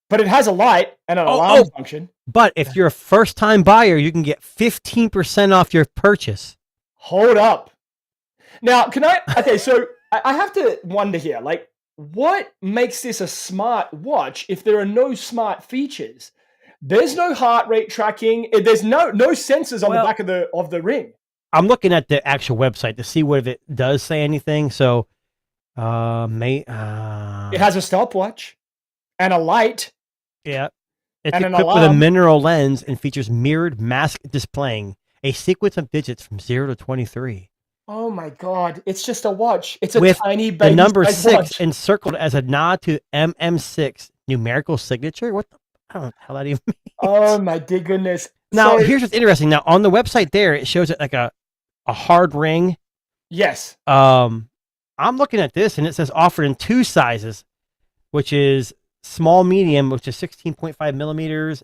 But it has a light and an Oh, alarm oh. function. But if you're a first-time buyer, you can get 15% off your purchase. Hold up. Now, okay, so I have to wonder here, like, what makes this a smart watch if there are no smart features? There's no heart rate tracking. There's no sensors on the Well- back of the ring. I'm looking at the actual website to see what if it does say anything. So, It has a stopwatch and a light. yeah. It's And an equipped with a alarm. mineral lens and features mirrored mask displaying a sequence of digits from 0 to 23. Oh my god, it's just a watch. It's a With tiny The baby number size 6 watch. encircled as a nod to MM6 numerical signature. What the? I don't know how that even means. Oh my goodness. Now, So- here's what's interesting. Now, on the website there, it shows it like a hard ring. yes. I'm looking at this, and it says offered in 2 sizes, which is small medium, which is 16.5 millimeters,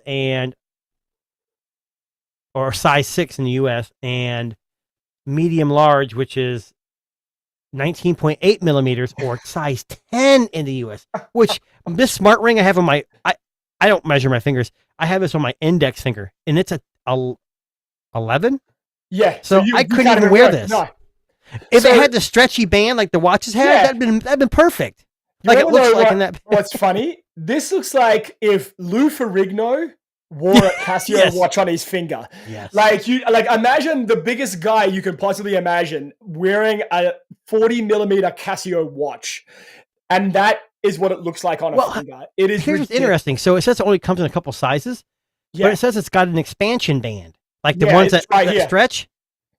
or size 6 in the US, and medium large, which is 19.8 millimeters, or size 10 in the US. Which this smart ring I have on my, I don't measure my fingers. I have this on my index finger, and it's a 11. Yeah. So I couldn't can't even wear work. this. No. If So- it had the stretchy band like the watches have, Yeah. that'd been perfect. You Like it wanna looks know like what- in that. What's funny? This looks like if Lou Ferrigno wore a Casio Yes. watch on his finger. Yes. Like imagine the biggest guy you can possibly imagine wearing a 40 millimeter Casio watch, and that is what it looks like on a Well, finger. It is Here's what's ridiculous. interesting. So it says it only comes in a couple sizes, Yeah, but it says it's got an expansion band, like the Yeah, ones it's that, right that here. stretch.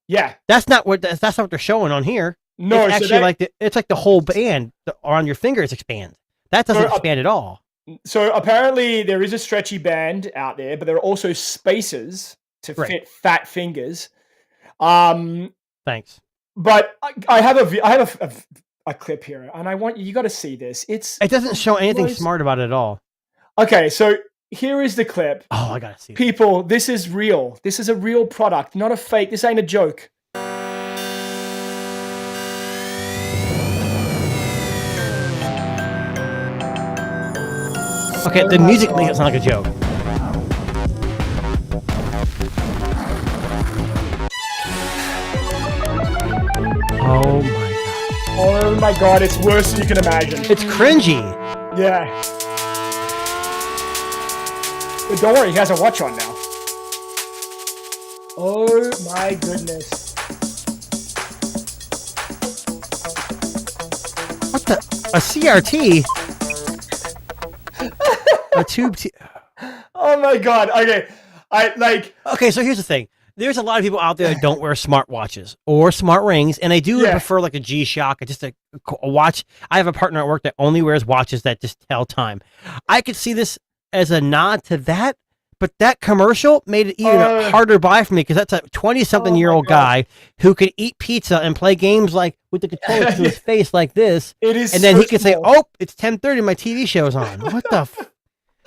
yeah. That's not what they're showing on here. No, it's so actually that- it's like the whole band on your fingers expands. That doesn't So, expand at all. So apparently there is a stretchy band out there, but there are also spacers to Right. fit fat fingers. Thanks. But I have a clip here, and I want you got to see this. It It doesn't show anything blows- smart about it at all. Okay, so here is the clip. Oh, I gotta see. People, this is real. This is a real product, not a fake. This ain't a joke. Okay, the music makes it sound like a joke. Oh my god. Oh my god, it's worse than you can imagine. It's cringy. Yeah. But don't worry, he has a watch on now. Oh my goodness. What the? A CRT? A tube T. Oh my god. Okay. Okay, so here's the thing. There's a lot of people out there that don't wear smartwatches or smart rings, and they do Yeah. prefer like a G-Shock, just a watch. I have a partner at work that only wears watches that just tell time. I could see this as a nod to that, but that commercial made it even a harder buy for me because that's a 20-something-year-old God. guy who could eat pizza and play games like with the controller to his face like this, it is and then so he could say, small. "Oh, it's 10:30. My TV show's on." What the?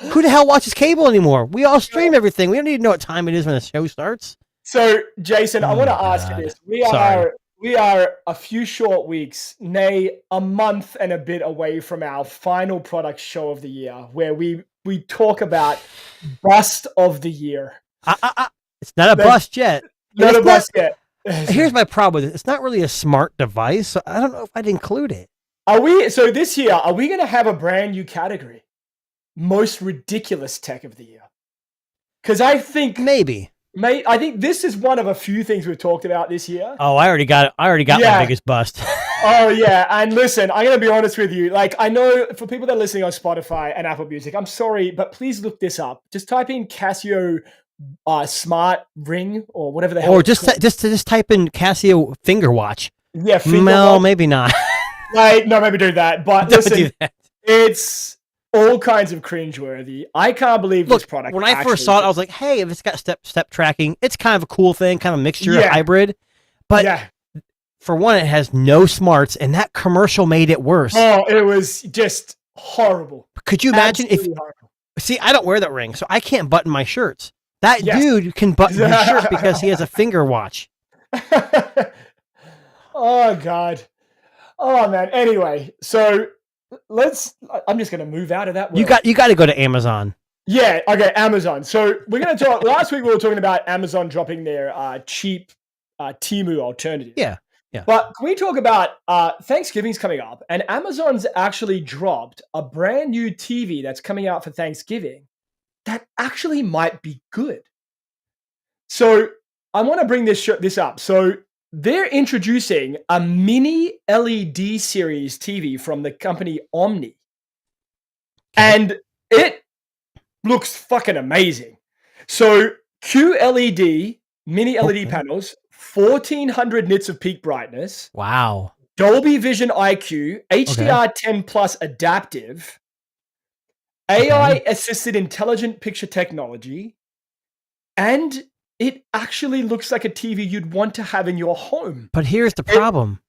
Who the hell watches cable anymore? We all stream everything. We don't need to know what time it is when the show starts. So, Jason, I Oh want to my ask you God. this. Sorry. We are a few short weeks, nay, a month and a bit away from our final product show of the year, where we talk about bust of the year. It's not a Like, bust yet. Not It's a bust yet. Here's my problem with it. It's not really a smart device, so I don't know if I'd include it. So this year, are we going to have a brand new category? Most ridiculous tech of the year. Because I think, Maybe. I think this is one of a few things we've talked about this year. Oh, I already got it. I already got Yeah. my biggest bust. Oh yeah, and listen, I'm gonna be honest with you. Like, I know for people that are listening on Spotify and Apple Music, I'm sorry, but please look this up. Just type in Casio smart ring or whatever the hell. Or it's just called. just type in Casio finger watch. Yeah, finger No, watch. maybe not. Like, no, maybe do that. But Don't listen, do that. it's all kinds of cringeworthy. I can't believe this Look, product. when I first actually saw it, I was like, "Hey, if it's got step tracking, it's kind of a cool thing, kind of a mixture, a Yeah. hybrid." But yeah. for one, it has no smarts, and that commercial made it worse. Oh, it was just horrible. Could you imagine Absolutely horrible. See, I don't wear that ring, so I can't button my shirts. That Yes. dude can button his shirt because he has a finger watch. Oh God. Oh man. Anyway, so I'm just gonna move out of that. You world. got to go to Amazon. Yeah, okay, Amazon. So we're going to talk. Last week we were talking about Amazon dropping their cheap Temu alternative. Yeah. But can we talk about Thanksgiving's coming up, and Amazon's actually dropped a brand new TV that's coming out for Thanksgiving that actually might be good. So I want to bring this up. So they're introducing a mini LED series TV from the company Omni, and it looks fucking amazing. So QLED mini LED panels, 1400 nits of peak brightness, Wow. Dolby Vision IQ, HDR10 plus adaptive, AI assisted intelligent picture technology, and it actually looks like a TV you'd want to have in your home. But here's the problem.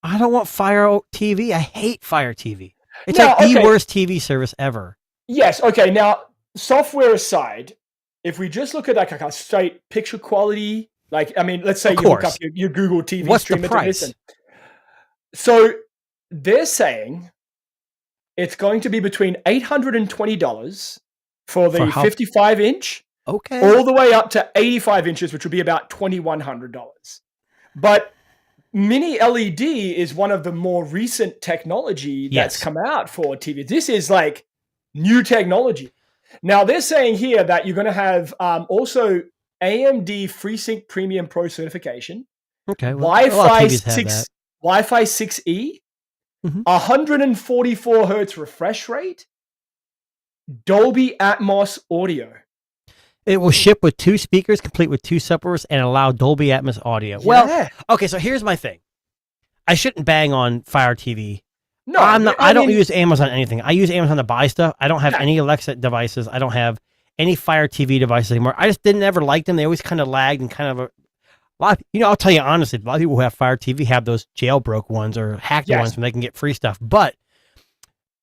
I don't want Fire TV. I hate Fire TV. It's No, like the okay. worst TV service ever. Yes, okay. Now, software aside, if we just look at like a straight picture quality, like, I mean, let's say Of you look course. up your Google TV What's the stream. price? So they're saying it's going to be between $820 for the For how- 55 inch, Okay. all the way up to 85 inches, which would be about $2,100. But mini LED is one of the more recent technology that's Yes. come out for TV. This is like new technology. Now they're saying here that you're going to have also AMD FreeSync Premium Pro certification, Okay. Well, a lot of Wi-Fi TVs have 6, that. Wi-Fi 6E, Mhm. 144 hertz refresh rate, Dolby Atmos audio. It will ship with 2 speakers, complete with 2 subwoofers, and allow Dolby Atmos audio. Well, Yeah. okay, so here's my thing. I shouldn't bang on Fire TV. No, I don't mean, use Amazon anything. I use Amazon to buy stuff. I don't have Yeah. any Alexa devices. I don't have any Fire TV devices anymore. I just didn't ever like them. They always kind of lagged and kind of a lot. I'll tell you honestly, a lot of people who have Fire TV have those jailbroke ones or hacked Yes. ones when they can get free stuff. But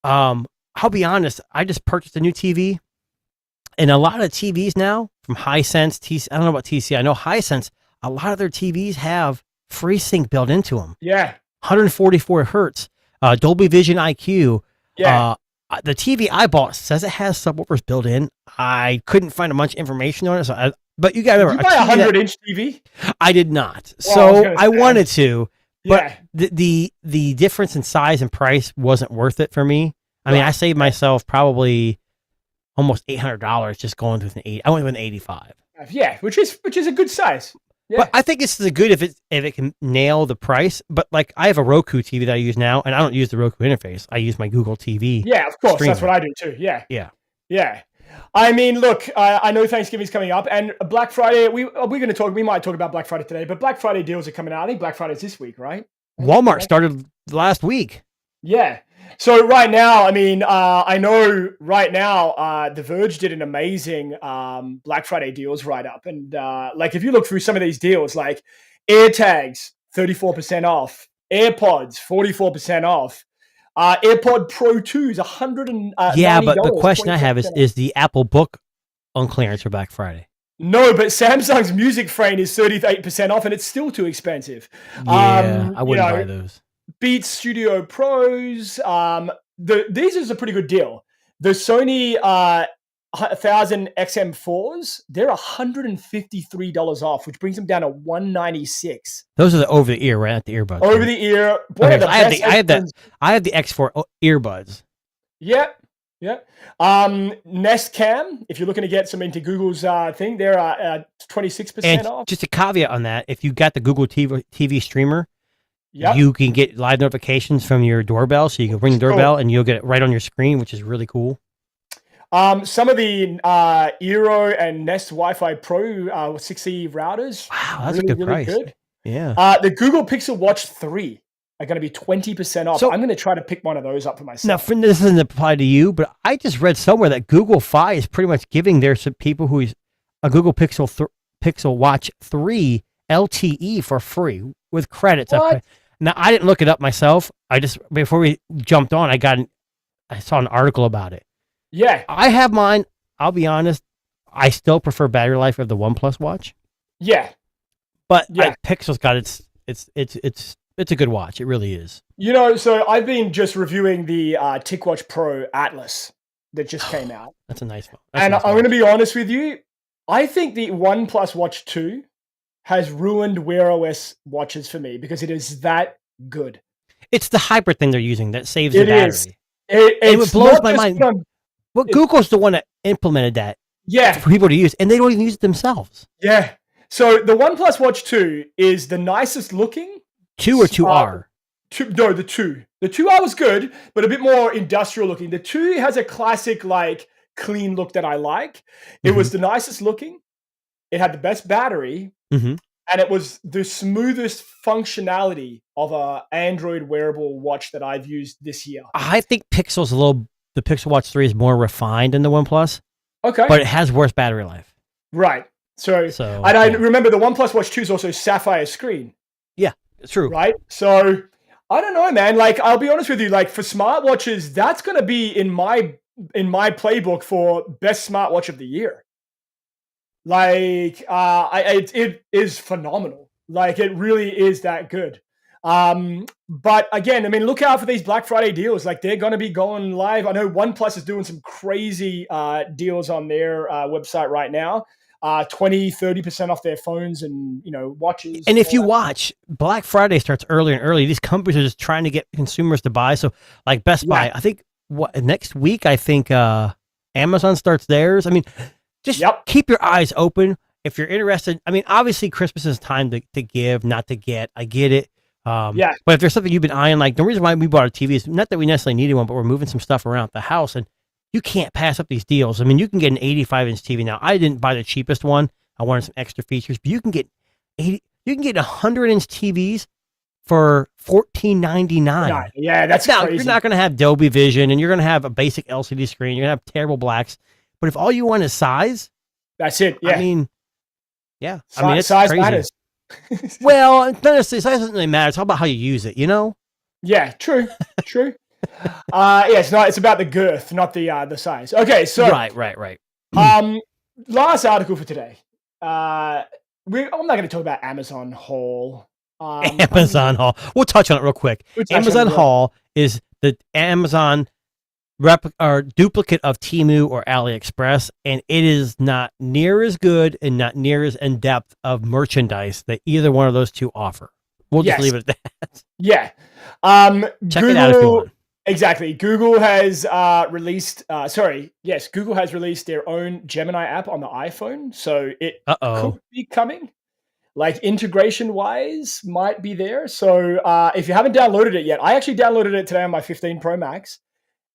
I'll be honest. I just purchased a new TV, and a lot of TVs now from Hisense, I don't know about TC. I know Hisense. A lot of their TVs have FreeSync built into them. yeah, 144 hertz, Dolby Vision IQ. yeah. The TV I bought says it has subwoofers built in. I couldn't find much information on it, but you got to Did you remember, buy a TV that- 100-inch TV? I did not. Well, So gonna I say, wanted to, but Yeah, the difference in size and price wasn't worth it for me. I mean, I saved myself probably almost $800 just going with an 80. I went with an 85. yeah, which is a good size. Yeah, But I think it's good if it can nail the price. But like I have a Roku TV that I use now, and I don't use the Roku interface. I use my Google TV. yeah, of course, that's streamer. what I do too. Yeah, Yeah. yeah. I mean, look, I know Thanksgiving's coming up, and Black Friday. We're going to talk. We might talk about Black Friday today, but Black Friday deals are coming out. I think Black Friday's this week, right? Walmart started last week. Yeah. So right now, I mean, I know right now, The Verge did an amazing Black Friday deals write up, and like if you look through some of these deals, like AirTags 34% off, AirPods 44% off, AirPod Pro 2s $190. Yeah, but the question I have 24% off. is the Apple Book on clearance for Black Friday? No, but Samsung's Music Frame is 38% off, and it's still too expensive. Yeah, I wouldn't you know, buy those. Beats Studio Pros. These is a pretty good deal. The Sony 1000 XM4s, they're $153 off, which brings them down to $196 Those are the over the ear, right? Not the earbuds. over right? the ear. One Okay, of the I have best I have that. headphones- I have the X4 earbuds. Yeah, yeah. Nest Cam. If you're looking to get some into Google's thing, they're 26% And off. just a caveat on that: if you got the Google TV streamer, Yep. you can get live notifications from your doorbell, so you can ring the Cool. doorbell and you'll get it right on your screen, which is really cool. Some of the Eero and Nest Wi-Fi Pro 6E routers. Wow, that's really, a good really price. good. Yeah. The Google Pixel Watch 3 are going to be 20% off. So- I'm going to try to pick one of those up for myself. Now, friend, this doesn't apply to you, but I just read somewhere that Google Fi is pretty much giving their people who is a Google Pixel Watch 3 LTE for free with credits. What? Now I didn't look it up myself. I just before we jumped on, I saw an article about it. Yeah, I have mine. I'll be honest. I still prefer battery life of the OnePlus watch, yeah. but Yeah. Pixel's got it's a good watch. It really is. You know, so I've been just reviewing the TicWatch Pro Atlas that just came out. That's a nice one. And I'm going to be honest with you. I think the OnePlus Watch 2 has ruined Wear OS watches for me because it is that good. It's the hybrid thing they're using that saves the It battery. is. It blows not my just mind. from- Well, Google's the one that implemented that yeah, for people to use, and they don't even use it themselves. yeah. So the OnePlus Watch 2 is the nicest looking. 2 or 2R. The 2. The 2R was good, but a bit more industrial looking. The 2 has a classic, like, clean look that I like. It was the nicest looking. It had the best battery. Mm-hmm. And it was the smoothest functionality of a Android wearable watch that I've used this year. I think the Pixel Watch 3 is more refined than the OnePlus, Okay. but it has worse battery life. Right. So yeah. I remember the OnePlus Watch 2 is also sapphire screen. Yeah, it's true. Right? So I don't know, man. Like, I'll be honest with you, like for smartwatches, that's gonna be in my playbook for best smartwatch of the year. Like, it is phenomenal. Like, it really is that good. But again, I mean, look out for these Black Friday deals. Like, they're going to be going live. I know OnePlus is doing some crazy deals on their website right now. 20-30% off their phones and, you know, watches. And if you watch, Black Friday starts earlier and early. These companies are just trying to get consumers to buy. So, like Best Buy, I think next week, Amazon starts theirs. I mean, just keep your eyes open if you're interested. I mean, obviously, Christmas is time to give, not to get. I get it. But if there's something you've been eyeing, like the reason why we bought a TV is not that we necessarily needed one, but we're moving some stuff around the house, and you can't pass up these deals. I mean, you can get an 85-inch TV now. I didn't buy the cheapest one. I wanted some extra features, but you can get 100-inch TVs for $14.99. Yeah, that's now crazy. you're not going to have Dolby Vision, and you're going to have a basic LCD screen. You're going to have terrible blacks. But if all you want is size, that's it. Yeah. I mean, yeah. I mean, it's size crazy. matters. Well, not necessarily, size doesn't really matter. It's all about how you use it, you know? Yeah, true. It's about the girth, not the size. Okay, so right. Last article for today. I'm not going to talk about Amazon Haul. Amazon Haul. We'll touch on it real quick. Amazon Haul is the Amazon duplicate of Temu or AliExpress, and it is not near as good and not near as in depth of merchandise that either one of those two offer. We'll just leave it at that. Yeah. Check it out if you want. Exactly. Google has released Google has released their own Gemini app on the iPhone. So it could be coming. Like integration wise might be there. So if you haven't downloaded it yet, I actually downloaded it today on my 15 Pro Max.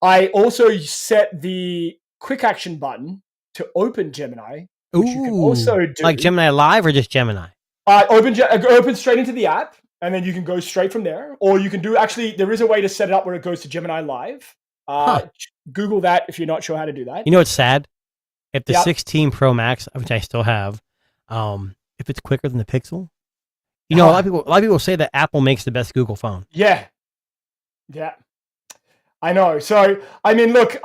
I also set the quick action button to open Gemini, which you can also do. Like Gemini Live or just Gemini? Open straight into the app, and then you can go straight from there. Or you can there is a way to set it up where it goes to Gemini Live. Google that if you're not sure how to do that. You know what's sad? If the 16 Pro Max, which I still have, if it's quicker than the Pixel, you know, a lot of people say that Apple makes the best Google phone. Yeah. I know. So, I mean, look,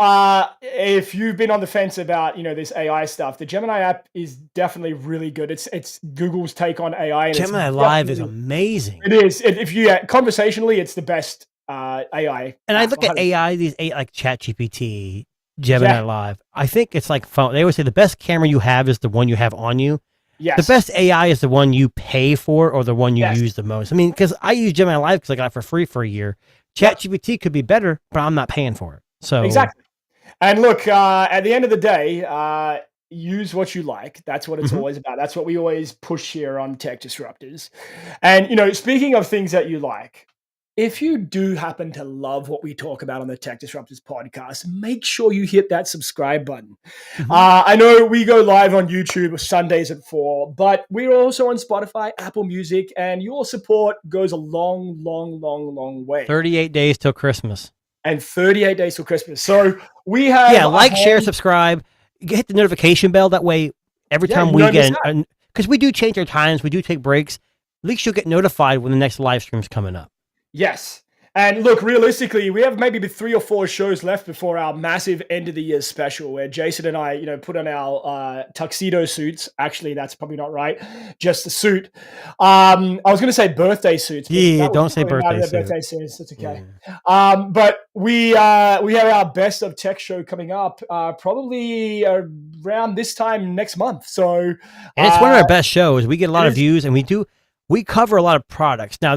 if you've been on the fence about, you know, this AI stuff, the Gemini app is definitely really good. It's Google's take on AI. And Gemini Live is amazing. It is. If you conversationally, it's the best AI. And I look at AI, these like ChatGPT, Gemini Live. I think it's like phone. They always say the best camera you have is the one you have on you. Yes. The best AI is the one you pay for or the one you use the most. I mean, because I use Gemini Live because I got it for free for a year. ChatGPT could be better, but I'm not paying for it. So exactly. And look, at the end of the day, use what you like. That's what it's always about. That's what we always push here on Tech Disruptors. And, you know, speaking of things that you like, if you do happen to love what we talk about on the Tech Disruptors podcast, make sure you hit that subscribe button. I know we go live on YouTube Sundays at 4, but we're also on Spotify, Apple Music, and your support goes a long, long, long, long way. 38 days till Christmas. And 38 days till Christmas. So we have... share, subscribe. Hit the notification bell. That way, every time we get... because we do change our times, we do take breaks. At least you'll get notified when the next live stream's coming up. Yes. And look, realistically, we have maybe 3 or 4 shows left before our massive end of the year special where Jason and I, put on our tuxedo suits. Actually, that's probably not right. Just the suit. I was going to say birthday suits. But Yeah, that don't was say probably not birthday their suit. birthday suits. That's okay. But we have our best of tech show coming up probably around this time next month. So, And it's one of uh, our best shows. We get a lot it of is. views, and we cover a lot of products. Now,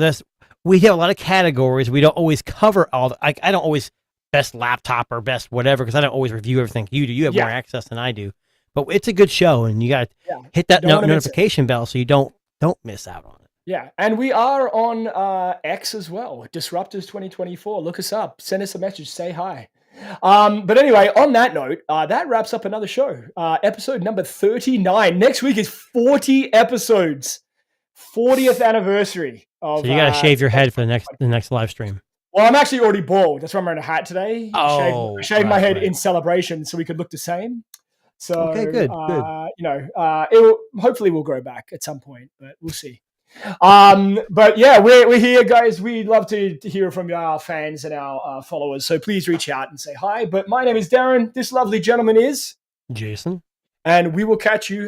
we have a lot of categories. We don't always cover all the, I don't always best laptop or best whatever, because I don't always review everything you do. You have Yeah. more access than I do. But it's a good show, and you got to Yeah. hit that Don't wanna miss it. notification bell so you don't miss out on it. Yeah, and we are on X as well. Disruptors 2024. Look us up. Send us a message. Say hi. But anyway, on that note, that wraps up another show. Episode number 39. Next week is 40 episodes. 40th anniversary of. So you got to shave your head for the next live stream. Well, I'm actually already bald. That's why I'm wearing a hat today. Oh, I shaved my right, head right. in celebration so we could look the same. So, Okay, good. hopefully we'll grow back at some point, but we'll see. But yeah, we're here, guys. We'd love to hear from our fans and our followers. So please reach out and say hi. But my name is Darren. This lovely gentleman is, Jason. and we will catch you